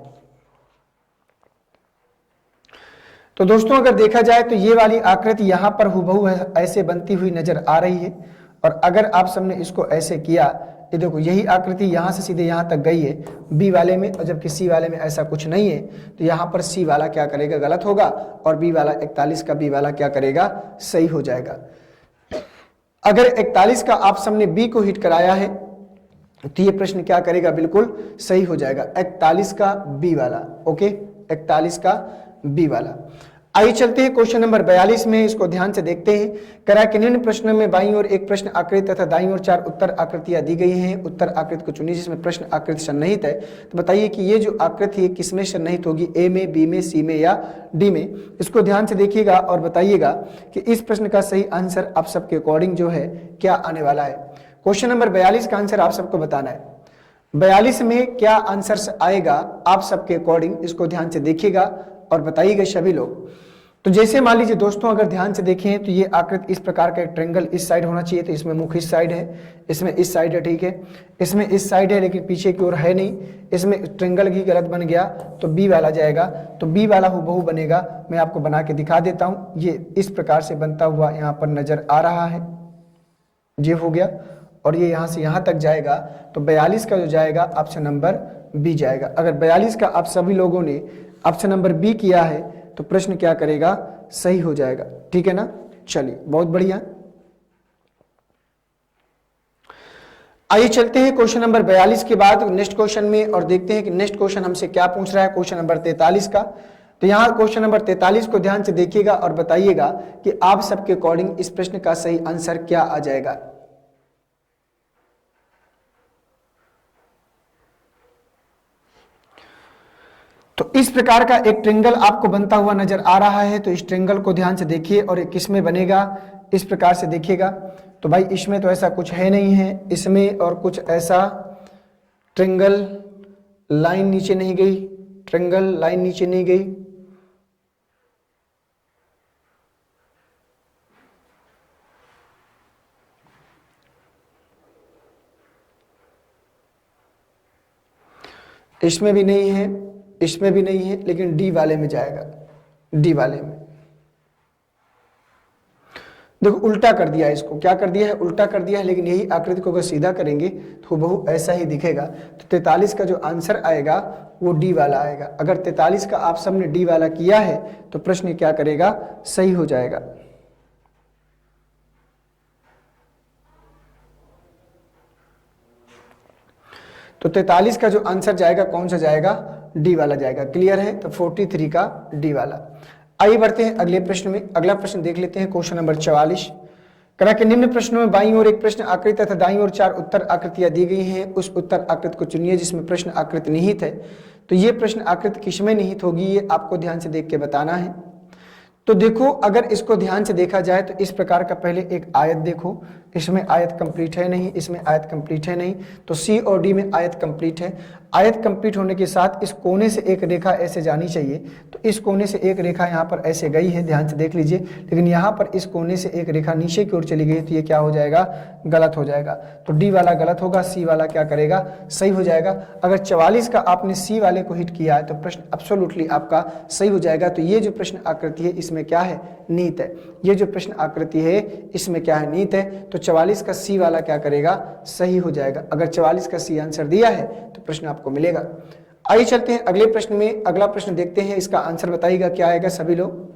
तो दोस्तों अगर देखा जाए तो ये वाली आकृति यहां पर हुबहू ऐसे बनती हुई नजर आ रही है और अगर आप सबने इसको ऐसे किया, ये देखो यही आकृति यहां से सीधे यहां तक गई है बी वाले में, और जबकि सी वाले में ऐसा कुछ नहीं है, तो यहां पर सी वाला क्या करेगा, गलत होगा, और बी वाला 41 का बी वाला क्या करेगा, सही हो जाएगा। अगर 41 का आप सबने बी को हिट कराया है तो ये प्रश्न क्या करेगा, बिल्कुल सही हो जाएगा, 41 का बी वाला। ओके, 41 का बी वाला। आइए चलते हैं क्वेश्चन नंबर 42 में, इसको ध्यान से देखते हैं। करा कि निम्न प्रश्न में बाईं ओर एक प्रश्न आकृति तथा दाईं ओर 4 उत्तर आकृतियां दी गई हैं। उत्तर आकृति को चुनिए जिसमें प्रश्न आकृति सन्निहित है। तो बताइए कि ये जो आकृति है किसमें सन्निहित होगी, ए में, बी में, सी में या डी में। इसको ध्यान से देखिएगा और बताइएगा कि इस प्रश्न का सही आंसर आप सबके अकॉर्डिंग जो है क्या आने वाला है। क्वेश्चन नंबर 42 का आंसर आप सबको बताना है। 42 में क्या आंसर आएगा आप सबके अकॉर्डिंग, इसको ध्यान से देखिएगा और बताइएगा सभी लोग। तो जैसे मान लीजिए दोस्तों अगर ध्यान से देखें तो ये आकृति इस प्रकार का एक ट्रायंगल इस साइड होना चाहिए, तो इसमें मुख इस साइड है, इसमें इस साइड है, ठीक है, इसमें इस साइड है लेकिन पीछे की ओर है नहीं, इसमें ट्रायंगल ही गलत बन गया तो बी वाला जाएगा। तो बी वाला हुबहू बनेगा, मैं आपको बना के दिखा देता हूँ। ये इस प्रकार से बनता हुआ यहाँ पर नजर आ रहा है, ये हो गया, और ये यहाँ से यहाँ तक जाएगा। तो 42 का जो जाएगा ऑप्शन नंबर बी जाएगा। अगर 42 का आप सभी लोगों ने ऑप्शन नंबर बी किया है तो प्रश्न क्या करेगा, सही हो जाएगा, ठीक है ना। चलिए बहुत बढ़िया। आइए चलते हैं क्वेश्चन नंबर 42 के बाद नेक्स्ट क्वेश्चन में और देखते हैं कि नेक्स्ट क्वेश्चन हमसे क्या पूछ रहा है, क्वेश्चन नंबर 43 का। तो यहां क्वेश्चन नंबर 43 को ध्यान से देखिएगा और बताइएगा कि आप सबके अकॉर्डिंग इस प्रश्न का सही आंसर क्या आ जाएगा। तो इस प्रकार का एक ट्रायंगल आपको बनता हुआ नजर आ रहा है। तो इस ट्रायंगल को ध्यान से देखिए और ये किस में बनेगा, इस प्रकार से देखिएगा। तो भाई इसमें तो ऐसा कुछ है नहीं है, इसमें और कुछ ऐसा ट्रायंगल लाइन नीचे नहीं गई, ट्रायंगल लाइन नीचे नहीं गई, इसमें भी नहीं है, इसमें भी नहीं है, लेकिन डी वाले में जाएगा, डी वाले में। देखो उल्टा कर दिया है, इसको क्या कर दिया है, उल्टा कर दिया है, लेकिन यही आकृति को अगर सीधा करेंगे तो बहु ऐसा ही दिखेगा। तो 43 का जो आंसर आएगा वो डी वाला आएगा। अगर 43 का आप सबने डी वाला किया है तो प्रश्न क्या करेगा, सही हो जाएगा। तो 43 का जो आंसर जाएगा कौन सा जाएगा, डी वाला जाएगा। क्लियर है, तो 43 का डी वाला। आइए बढ़ते हैं अगले प्रश्न में। अगला प्रश्न देख लेते हैं, क्वेश्चन नंबर 44। करा के निम्न प्रश्नों में बाईं ओर एक प्रश्न आकृति तथा दाईं ओर 4 उत्तर आकृतियां दी गई हैं। उस उत्तर आकृति को चुनिए जिसमें प्रश्न आकृति निहित है। तो ये प्रश्न आकृति किसमें निहित होगी, ये आपको ध्यान से देख के बताना है। तो देखो अगर इसको ध्यान से देखा जाए तो इस प्रकार का पहले एक आयत देखो, इसमें आयत कंप्लीट है नहीं, इसमें आयत कंप्लीट है नहीं, तो सी और डी में आयत कंप्लीट है। आयत कंप्लीट होने के साथ इस कोने से एक रेखा ऐसे जानी चाहिए, तो इस कोने से एक रेखा यहाँ पर ऐसे गई है, ध्यान से देख लीजिए, लेकिन यहाँ पर इस कोने से एक रेखा नीचे की ओर चली गई, तो ये क्या हो जाएगा, गलत हो जाएगा। तो डी वाला गलत होगा, सी वाला क्या करेगा, सही हो जाएगा। अगर 44 का आपने सी वाले को हिट किया है तो प्रश्न एब्सोल्युटली आपका सही हो जाएगा। तो ये जो प्रश्न आकृति है इसमें क्या है, नीत है। ये जो प्रश्न आकृति है इसमें क्या है, नीत है। तो 44 का सी वाला क्या करेगा, सही हो जाएगा। अगर 44 का सी आंसर दिया है तो प्रश्न आपको मिलेगा। आइए चलते हैं अगले प्रश्न में। अगला प्रश्न देखते हैं, इसका आंसर बताइएगा क्या आएगा सभी लोग।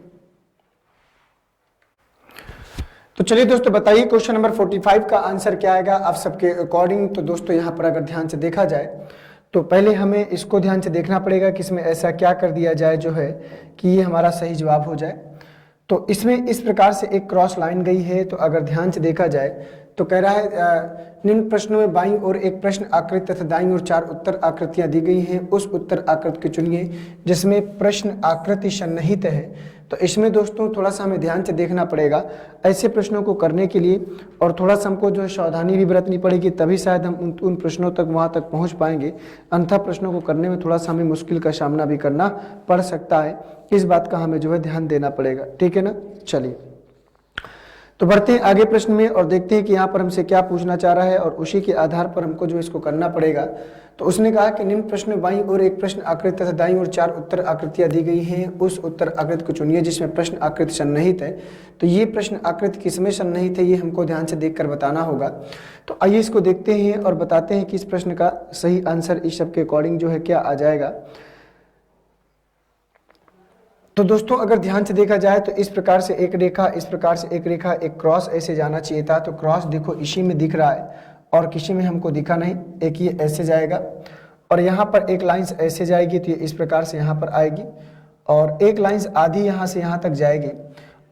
तो चलिए दोस्तों बताइए क्वेश्चन नंबर 45 का आंसर क्या आएगा आप सबके अकॉर्डिंग। तो दोस्तों यहाँ पर अगर ध्यान से देखा जाए तो पहले हमें इसको ध्यान से देखना पड़ेगा कि इसमें ऐसा क्या कर दिया जाए जो है कि ये हमारा सही जवाब हो जाए। तो इसमें इस प्रकार से एक क्रॉस लाइन गई है। तो अगर ध्यान से देखा जाए तो कह रहा है निम्न प्रश्नों में बाईं ओर एक प्रश्न आकृति तथा दाईं ओर 4 उत्तर आकृतियां दी गई हैं, उस उत्तर आकृति को चुनिए जिसमें प्रश्न आकृति सन्निहित है। तो इसमें दोस्तों थोड़ा सा हमें ध्यान से देखना पड़ेगा ऐसे प्रश्नों को करने के लिए, और थोड़ा सा हमको जो है सावधानी भी बरतनी पड़ेगी, तभी शायद हम उन प्रश्नों तक वहां तक पहुंच पाएंगे। अन्यथा प्रश्नों को करने में थोड़ा सा हमें मुश्किल का सामना भी करना पड़ सकता है। इस बात का हमें जो है ध्यान देना पड़ेगा, ठीक है ना। चलिए तो बढ़ते हैं आगे प्रश्न में और देखते हैं कि यहाँ पर हमसे क्या पूछना चाह रहा है और उसी के आधार पर हमको जो इसको करना पड़ेगा। तो उसने कहा कि निम्न प्रश्न में बाईं ओर एक प्रश्न आकृति तथा दाईं ओर 4 उत्तर आकृतियां दी गई हैं, उस उत्तर आकृति को चुनिए जिसमें प्रश्न आकृति सन्निहित है। तो ये प्रश्न आकृति किसमें सन्निहित है ये हमको ध्यान से देखकर बताना होगा। तो आइए इसको देखते हैं और बताते हैं कि इस प्रश्न का सही आंसर इस सब के अकॉर्डिंग जो है क्या आ जाएगा। तो दोस्तों अगर ध्यान से देखा जाए तो इस प्रकार से एक रेखा, इस प्रकार से एक रेखा, एक क्रॉस ऐसे जाना चाहिए था। तो क्रॉस देखो इसी में दिख रहा है और किसी में हमको दिखा नहीं। एक ये ऐसे जाएगा और यहाँ पर एक लाइंस ऐसे जाएगी, तो ये इस प्रकार से यहाँ पर आएगी और एक लाइंस आधी यहाँ से यहाँ तक जाएगी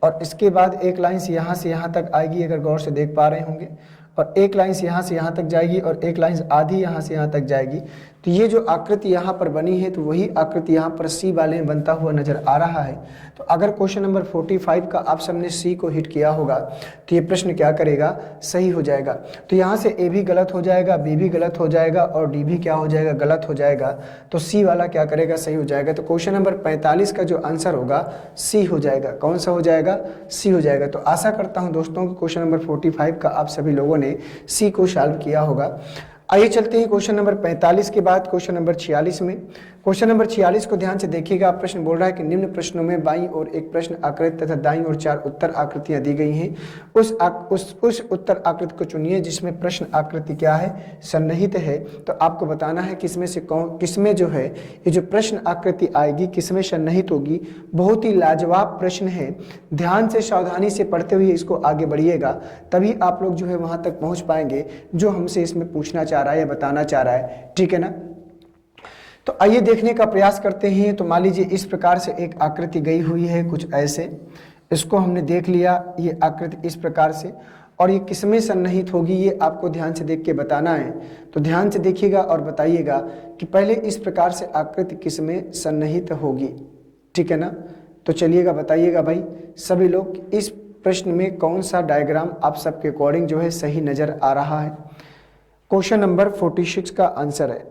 और इसके बाद एक लाइंस यहाँ से यहाँ तक आएगी, अगर गौर से देख पा रहे होंगे, और एक लाइंस यहाँ से यहाँ तक जाएगी और एक लाइंस आधी यहाँ से यहाँ तक जाएगी। तो ये जो आकृति यहाँ पर बनी है तो वही आकृति यहाँ पर सी वाले में बनता हुआ नजर आ रहा है। तो अगर क्वेश्चन नंबर 45 का आप सबने सी को हिट किया होगा तो ये प्रश्न क्या करेगा, सही हो जाएगा। तो यहाँ से ए भी गलत हो जाएगा, बी भी गलत हो जाएगा और डी भी क्या हो जाएगा, गलत हो जाएगा। तो सी वाला क्या करेगा, सही हो जाएगा। तो क्वेश्चन नंबर 45 का जो आंसर होगा सी हो जाएगा। कौन सा हो जाएगा, सी हो जाएगा। तो आशा करता हूँ दोस्तों कि क्वेश्चन नंबर 45 का आप सभी लोगों ने सी को सॉल्व किया होगा। आइए चलते हैं क्वेश्चन नंबर 45 के बाद क्वेश्चन नंबर 46 में। क्वेश्चन नंबर 46 को ध्यान से देखिएगा। प्रश्न बोल रहा है कि निम्न प्रश्नों में बाईं ओर एक प्रश्न आकृति तथा दाईं ओर 4 उत्तर आकृतियां दी गई हैं, उस उत्तर आकृति को चुनिए जिसमें प्रश्न आकृति क्या है, सन्निहित है। तो आपको बताना है किसमें से किसमें जो है ये जो प्रश्न आकृति आएगी किसमें सन्निहित होगी। बहुत ही लाजवाब प्रश्न है, ध्यान से सावधानी से पढ़ते हुए इसको आगे बढ़िएगा, तभी आप लोग जो है वहां तक पहुंच पाएंगे जो हमसे इसमें पूछना चाह रहा है या बताना चाह रहा है, ठीक है ना। तो आइए देखने का प्रयास करते हैं। तो मान लीजिए इस प्रकार से एक आकृति गई हुई है कुछ ऐसे, इसको हमने देख लिया, ये आकृति इस प्रकार से, और ये किसमें सन्निहित होगी ये आपको ध्यान से देख के बताना है। तो ध्यान से देखिएगा और बताइएगा कि पहले इस प्रकार से आकृति किसमें सन्निहित होगी, ठीक है ना। तो चलिएगा बताइएगा भाई सभी लोग, इस प्रश्न में कौन सा डायग्राम आप सबके अकॉर्डिंग जो है सही नजर आ रहा है। क्वेश्चन नंबर 46 का आंसर है।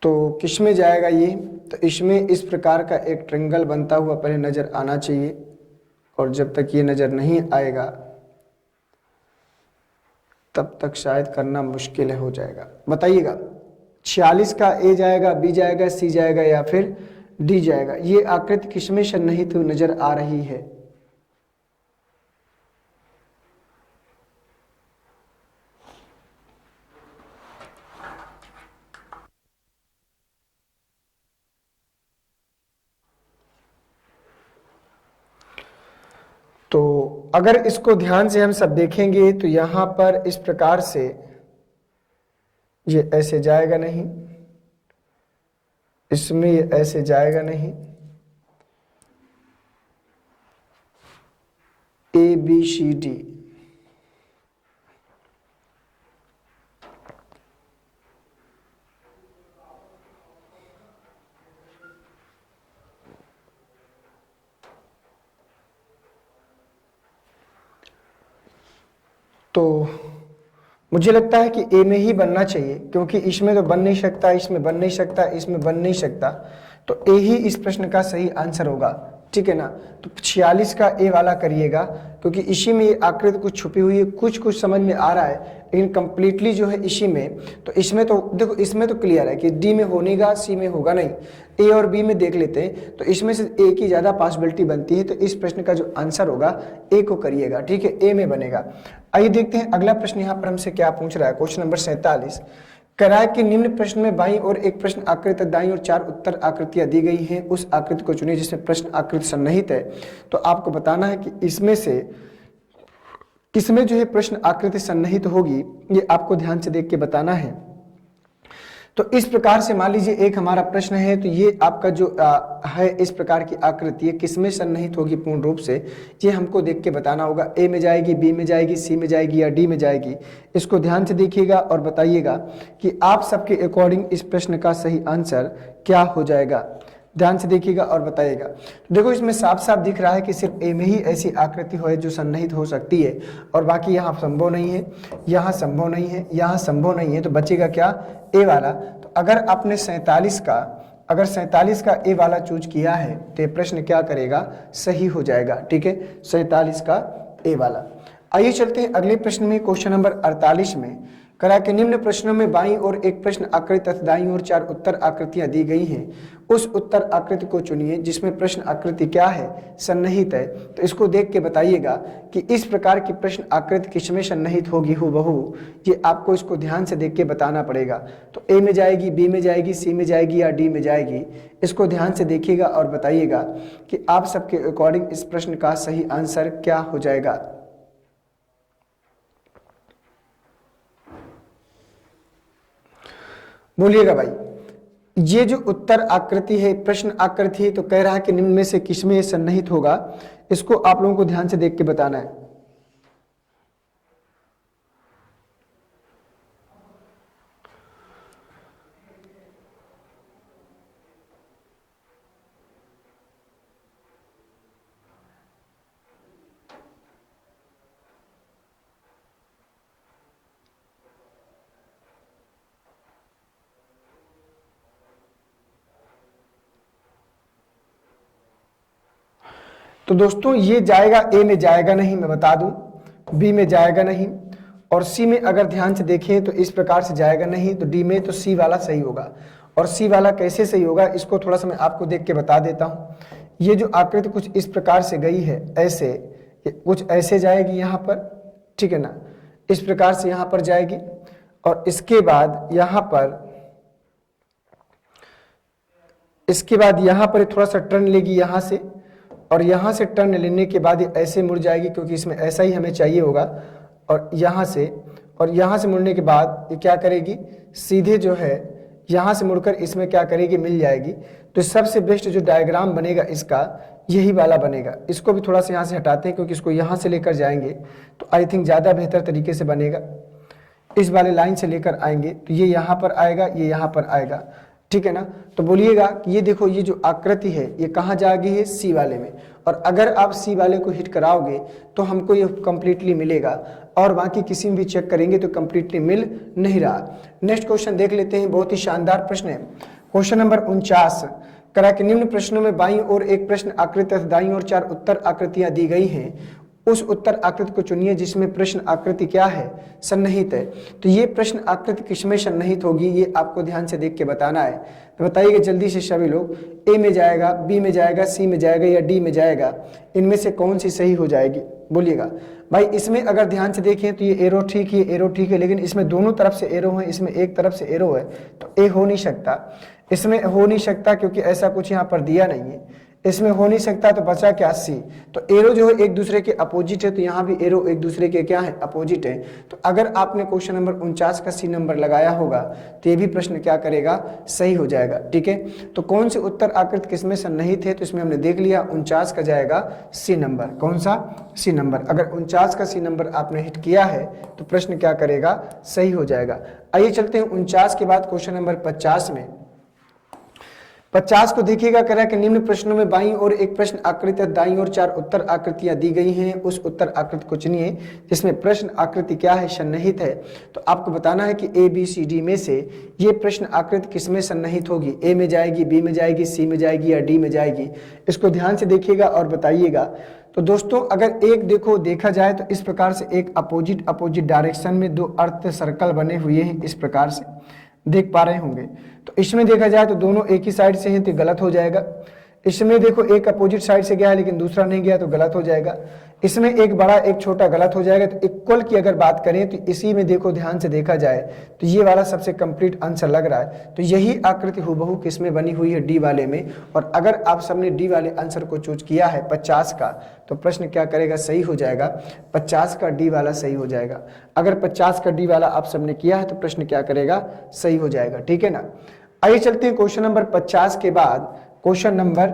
तो किस में जाएगा ये, तो इसमें इस प्रकार का एक ट्रायंगल बनता हुआ पहले नजर आना चाहिए, और जब तक ये नजर नहीं आएगा तब तक शायद करना मुश्किल हो जाएगा। बताइएगा 46 का ए जाएगा, बी जाएगा, सी जाएगा या फिर डी जाएगा। ये आकृति किसमें सन्निहित नजर आ रही है। तो अगर इसको ध्यान से हम सब देखेंगे तो यहां पर इस प्रकार से ये ऐसे जाएगा नहीं, इसमें ये ऐसे जाएगा नहीं, ए बी सी डी, तो मुझे लगता है कि ए में ही बनना चाहिए, क्योंकि इसमें तो बन नहीं सकता, इसमें बन नहीं सकता, इसमें बन नहीं सकता। तो ए ही इस प्रश्न का सही आंसर होगा, ठीक है ना। तो 46 का ए वाला करिएगा, क्योंकि इसी में ये आकृति कुछ छुपी हुई है, कुछ कुछ समझ में आ रहा है, लेकिन कंप्लीटली जो है इसी में, तो इसमें तो देखो इसमें तो क्लियर है कि डी में होने का, सी में होगा नहीं। ए और बी में देख लेते हैं, तो इसमें से ए की ज़्यादा पॉसिबिलिटी बनती है, तो इस प्रश्न का जो आंसर होगा ए को करिएगा, ठीक है, ए में बनेगा। आइए देखते हैं अगला प्रश्न यहाँ पर हमसे क्या पूछ रहा है। क्वेश्चन नंबर 47 कह रहा है कि निम्न प्रश्न में बाईं और एक प्रश्न आकृति दाईं और 4 उत्तर आकृतियां दी गई हैं, उस आकृति को चुनिए जिसमें प्रश्न आकृति सन्निहित है। तो आपको बताना है कि इसमें से किसमें जो है प्रश्न आकृति सन्निहित होगी, ये आपको ध्यान से देख के बताना है। तो इस प्रकार से मान लीजिए एक हमारा प्रश्न है, तो ये आपका जो है इस प्रकार की आकृति, ये किसमें सन्निहित होगी पूर्ण रूप से, ये हमको देख के बताना होगा। ए में जाएगी, बी में जाएगी, सी में जाएगी या डी में जाएगी। इसको ध्यान से देखिएगा और बताइएगा कि आप सबके अकॉर्डिंग इस प्रश्न का सही आंसर क्या हो जाएगा। ध्यान से देखिएगा और बताइएगा। तो देखो इसमें साफ साफ दिख रहा है कि सिर्फ ए में ही ऐसी आकृति हो जो सन्निहित हो सकती है, और बाकी यहाँ संभव नहीं है, यहाँ संभव नहीं है, यहाँ संभव नहीं है। तो बचेगा क्या, ए वाला। तो अगर आपने 47 का ए वाला चूज किया है तो ये प्रश्न क्या करेगा, सही हो जाएगा, ठीक है, 47 का ए वाला। आइए चलते हैं अगले प्रश्न में। क्वेश्चन नंबर 48 में करा कि निम्न प्रश्नों में बाईं और एक प्रश्न आकृति तथा दाईं और 4 उत्तर आकृतियां दी गई हैं, उस उत्तर आकृति को चुनिए जिसमें प्रश्न आकृति क्या है, सन्निहित है। तो इसको देख के बताइएगा कि इस प्रकार की प्रश्न आकृति किसमें सन्निहित होगी हूबहू, ये आपको इसको ध्यान से देख के बताना पड़ेगा। तो ए में जाएगी, बी में जाएगी, सी में जाएगी या डी में जाएगी। इसको ध्यान से देखिएगा और बताइएगा कि आप सबके अकॉर्डिंग इस प्रश्न का सही आंसर क्या हो जाएगा। बोलिएगा भाई। ये जो उत्तर आकृति है, प्रश्न आकृति है, तो कह रहा है कि निम्न में से किसमें सन्निहित होगा, इसको आप लोगों को ध्यान से देख के बताना है। तो दोस्तों ये जाएगा, ए में जाएगा नहीं, मैं बता दूं, बी में जाएगा नहीं, और सी में अगर ध्यान से देखें तो इस प्रकार से जाएगा नहीं। तो डी में, तो सी वाला सही होगा। और सी वाला कैसे सही होगा, इसको थोड़ा सा मैं आपको देख के बता देता हूं। ये जो आकृति कुछ इस प्रकार से गई है, ऐसे कुछ ऐसे जाएगी यहाँ पर, ठीक है ना, इस प्रकार से यहाँ पर जाएगी, और इसके बाद यहाँ पर थोड़ा सा टर्न लेगी यहाँ से, और यहाँ से टर्न लेने के बाद ये ऐसे मुड़ जाएगी, क्योंकि इसमें ऐसा ही हमें चाहिए होगा। और यहाँ से मुड़ने के बाद ये क्या करेगी, सीधे जो है यहाँ से मुड़कर इसमें क्या करेगी, मिल जाएगी। तो सबसे बेस्ट जो डायग्राम बनेगा इसका, यही वाला बनेगा। इसको भी थोड़ा सा यहाँ से हटाते हैं, क्योंकि इसको यहाँ से लेकर जाएंगे तो आई थिंक ज़्यादा बेहतर तरीके से बनेगा। इस वाले लाइन से लेकर आएंगे तो ये यहाँ पर आएगा, ये यहाँ पर आएगा, ठीक है ना। तो बोलिएगा कि ये देखो, ये जो आकृति है ये कहाँ जा गई है, सी वाले में। और अगर आप सी वाले को हिट कराओगे तो हमको ये कंप्लीटली मिलेगा, और बाकी किसी में भी चेक करेंगे तो कंप्लीटली मिल नहीं रहा। नेक्स्ट क्वेश्चन देख लेते हैं, बहुत ही शानदार प्रश्न है। क्वेश्चन नंबर 49 करा कि निम्न प्रश्नों में बाईं ओर एक प्रश्न आकृति तथा दाईं ओर 4 उत्तर आकृतियां दी गई हैं, उस उत्तर आकृति को चुनिए जिसमें प्रश्न आकृति क्या है, सन्निहित है। तो ये प्रश्न आकृति किसमें सन्निहित होगी, ये आपको ध्यान से देख के बताना है। तो बताइएगा जल्दी से सभी लोग, ए में जाएगा, बी में जाएगा, सी में जाएगा या डी में जाएगा, इनमें से कौन सी सही हो जाएगी, बोलिएगा भाई। इसमें अगर ध्यान से देखें तो ये एरो ठीक है, एरो ठीक है, लेकिन इसमें दोनों तरफ से एरो है, इसमें एक तरफ से एरो है, तो ए हो नहीं सकता, इसमें हो नहीं सकता, क्योंकि ऐसा कुछ यहाँ पर दिया नहीं है। इसमें हो नहीं सकता, तो बचा क्या, सी। तो एरो जो है एक दूसरे के अपोजिट है, तो यहाँ भी एरो एक दूसरे के क्या है, अपोजिट है। तो अगर आपने क्वेश्चन नंबर 49 का सी नंबर लगाया होगा तो ये भी प्रश्न क्या करेगा, सही हो जाएगा, ठीक है। तो कौन सी उत्तर आकृति किसमें सन्निहित है, तो इसमें हमने देख लिया 49 का जाएगा सी नंबर। कौन सा, सी नंबर। अगर 49 का सी नंबर आपने हिट किया है तो प्रश्न क्या करेगा, सही हो जाएगा। आइए चलते हैं 49 के बाद क्वेश्चन नंबर 50 में। 50 को देखिएगा, कह रहा है कि निम्न प्रश्नों में बाईं ओर एक प्रश्न आकृति है, दाईं ओर 4 उत्तर आकृतियां दी गई हैं, उस उत्तर आकृति को चुनिए जिसमें प्रश्न आकृति क्या है, सन्निहित है। तो आपको बताना है कि ए बी सी डी में से ये प्रश्न आकृति किसमें सन्निहित होगी, ए में जाएगी, बी में जाएगी, सी में जाएगी या डी में जाएगी। इसको ध्यान से देखिएगा और बताइएगा। तो दोस्तों अगर एक देखा जाए तो इस प्रकार से एक अपोजिट डायरेक्शन में दो अर्थ सर्कल बने हुए हैं, इस प्रकार से देख पा रहे होंगे। तो इसमें देखा जाए तो दोनों एक ही साइड से हैं तो गलत हो जाएगा। इसमें देखो एक अपोजिट साइड से गया है लेकिन दूसरा नहीं गया तो गलत हो जाएगा। इसमें एक बड़ा एक छोटा गलत हो जाएगा। तो इक्वल की अगर बात करें तो इसी में देखो ध्यान से देखा जाए तो ये वाला सबसे कंप्लीट आंसर लग रहा है। तो यही आकृति हुबहू किसमें बनी हुई है, डी वाले में। और अगर आप सबने डी वाले आंसर को चूज किया है 50 का, तो प्रश्न क्या करेगा, सही हो जाएगा। 50 का डी वाला सही हो जाएगा। अगर 50 का डी वाला आप सबने किया है तो प्रश्न क्या करेगा, सही हो जाएगा। ठीक है ना। आइए चलते हैं क्वेश्चन नंबर 50 के बाद क्वेश्चन नंबर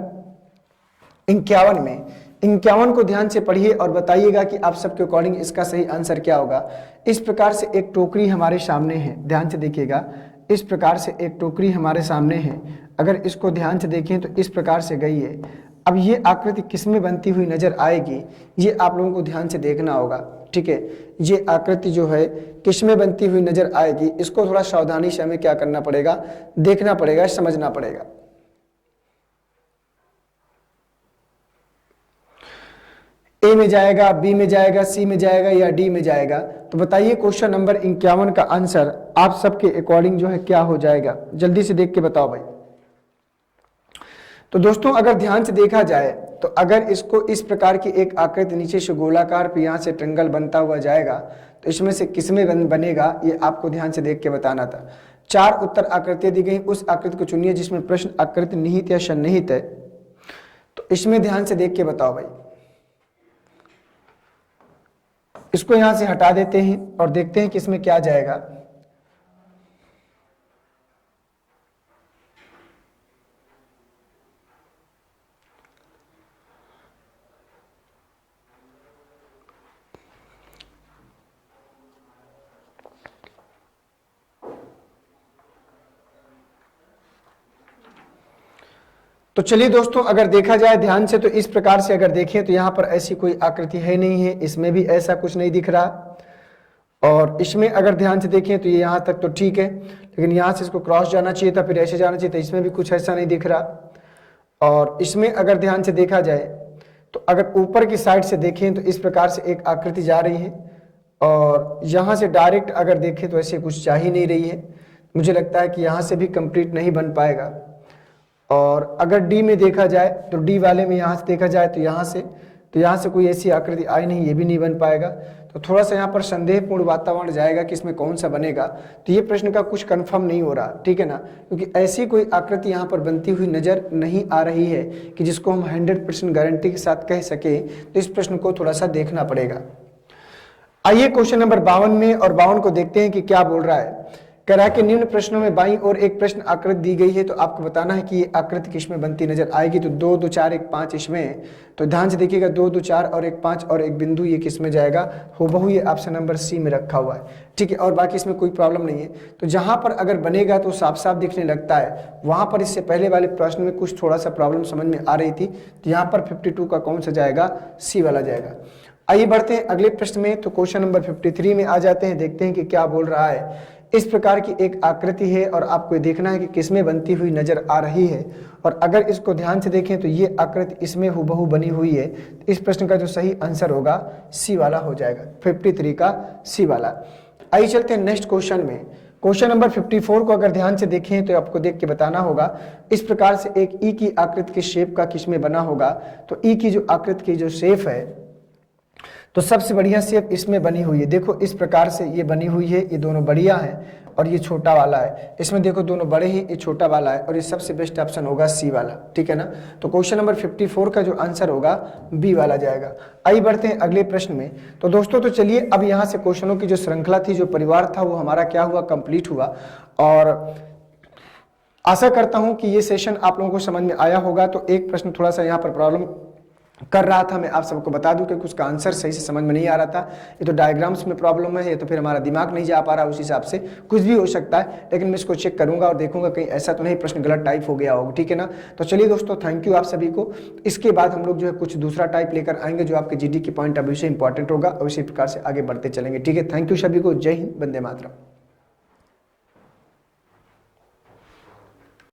51 में। 51 को ध्यान से पढ़िए और बताइएगा कि आप सबके अकॉर्डिंग इसका सही आंसर क्या होगा। इस प्रकार से एक टोकरी हमारे सामने है, ध्यान से देखिएगा। इस प्रकार से एक टोकरी हमारे सामने है, अगर इसको ध्यान से देखें तो इस प्रकार से गई है। अब ये आकृति किसमें बनती हुई नजर आएगी, ये आप लोगों को ध्यान से देखना होगा। ठीक है, ये आकृति जो है किसमें बनती हुई नजर आएगी, इसको थोड़ा सावधानी से हमें क्या करना पड़ेगा, देखना पड़ेगा, समझना पड़ेगा। ए में जाएगा, बी में जाएगा, सी में जाएगा या डी में जाएगा। तो बताइए क्वेश्चन नंबर 51 का आंसर आप सबके अकॉर्डिंग जो है क्या हो जाएगा, जल्दी से देख के बताओ भाई। तो दोस्तों अगर ध्यान से देखा जाए तो अगर इसको इस प्रकार की एक आकृति नीचे से गोलाकार पे यहाँ से ट्रायंगल बनता हुआ जाएगा तो इसमें से किसमें बनेगा, ये आपको ध्यान से देख के बताना था। 4 उत्तर आकृतियां दी गई, उस आकृति को चुनिए जिसमें प्रश्न आकृति निहित या सन्निहित है। तो इसमें ध्यान से देख के बताओ भाई। इसको यहां से हटा देते हैं और देखते हैं कि इसमें क्या जाएगा। तो चलिए दोस्तों अगर देखा जाए ध्यान से तो इस प्रकार से अगर देखें तो यहाँ पर ऐसी कोई आकृति है नहीं है, इसमें भी ऐसा कुछ नहीं दिख रहा। और इसमें अगर ध्यान से देखें तो ये यहाँ तक तो ठीक है, लेकिन यहाँ से इसको क्रॉस जाना चाहिए था, फिर ऐसे जाना चाहिए था, इसमें भी कुछ ऐसा नहीं दिख रहा। और इसमें अगर ध्यान से देखा जाए तो अगर ऊपर की साइड से देखें तो इस प्रकार से एक आकृति जा रही है और यहाँ से डायरेक्ट अगर देखें तो ऐसे कुछ जा ही नहीं रही है। मुझे लगता है कि यहाँ से भी कंप्लीट नहीं बन पाएगा। और अगर डी में देखा जाए तो डी वाले में यहाँ से देखा जाए तो यहाँ से कोई ऐसी आकृति आई नहीं, ये भी नहीं बन पाएगा। तो थोड़ा सा यहाँ पर संदेहपूर्ण वातावरण जाएगा कि इसमें कौन सा बनेगा। तो ये प्रश्न का कुछ कंफर्म नहीं हो रहा, ठीक है ना, क्योंकि ऐसी कोई आकृति यहाँ पर बनती हुई नजर नहीं आ रही है कि जिसको हम 100% गारंटी के साथ कह सके। तो इस प्रश्न को थोड़ा सा देखना पड़ेगा। आइए क्वेश्चन नंबर 52 में और 52 को देखते हैं कि क्या बोल रहा है। कह रहा है कि निम्न प्रश्नों में बाईं ओर एक प्रश्न आकृति दी गई है, तो आपको बताना है कि ये आकृति किसमें बनती नजर आएगी। तो 2 2 4 1 5 इसमें, तो ध्यान से देखिएगा 2 2 4 और 1 5 और एक बिंदु, ये किसमें जाएगा, हुबहू ये ऑप्शन नंबर सी में रखा हुआ है। ठीक है, और बाकी इसमें कोई प्रॉब्लम नहीं है। तो जहां पर अगर बनेगा तो साफ साफ दिखने लगता है, वहां पर इससे पहले वाले प्रश्न में कुछ थोड़ा सा प्रॉब्लम समझ में आ रही थी। तो यहाँ पर 52 का कौन सा जाएगा, सी वाला जाएगा। आइए बढ़ते हैं अगले प्रश्न में। तो क्वेश्चन नंबर 53 में आ जाते हैं, देखते हैं कि क्या बोल रहा है। इस प्रकार की एक आकृति है और आपको देखना है कि किसमें बनती हुई नजर आ रही है। और अगर इसको ध्यान से देखें तो ये आकृति इसमें हुबहू बनी हुई है। इस प्रश्न का जो सही आंसर होगा सी वाला हो जाएगा, 53 का सी वाला। आइए चलते हैं नेक्स्ट क्वेश्चन में। क्वेश्चन नंबर 54 को अगर ध्यान से देखें तो आपको देख के बताना होगा। इस प्रकार से एक ई की आकृति के शेप का किसमें बना होगा। तो ई की जो आकृति की जो शेप है, तो सबसे बढ़िया शेप इसमें बनी हुई है। देखो इस प्रकार से ये बनी हुई है, ये दोनों बढ़िया है और ये छोटा वाला है। इसमें देखो दोनों बड़े हैं, ये छोटा वाला है और ये सबसे बेस्ट ऑप्शन होगा सी वाला, ठीक है ना। तो क्वेश्चन नंबर 54 का जो आंसर होगा बी वाला जाएगा। आइए बढ़ते हैं अगले प्रश्न में। तो दोस्तों तो चलिए अब यहाँ से क्वेश्चनों की जो श्रृंखला थी, जो परिवार था, वो हमारा क्या हुआ, कंप्लीट हुआ। और आशा करता हूँ कि ये सेशन आप लोगों को समझ में आया होगा। तो एक प्रश्न थोड़ा सा यहाँ पर प्रॉब्लम कर रहा था। मैं आप सबको बता दूं कि उसका आंसर सही से समझ में नहीं आ रहा था, ये तो डायग्राम्स में प्रॉब्लम है, ये तो फिर हमारा दिमाग नहीं जा पा रहा, उस हिसाब से कुछ भी हो सकता है, लेकिन मैं इसको चेक करूंगा और देखूंगा कहीं ऐसा तो नहीं प्रश्न गलत टाइप हो गया होगा, ठीक है ना। तो चलिए दोस्तों, थैंक यू आप सभी को। इसके बाद हम लोग जो है कुछ दूसरा टाइप लेकर आएंगे जो आपके जीडी के पॉइंट ऑफ व्यू से इंपॉर्टेंट होगा, और इसी प्रकार से आगे बढ़ते चलेंगे, ठीक है। थैंक यू सभी को, जय हिंद, वंदे मातरम।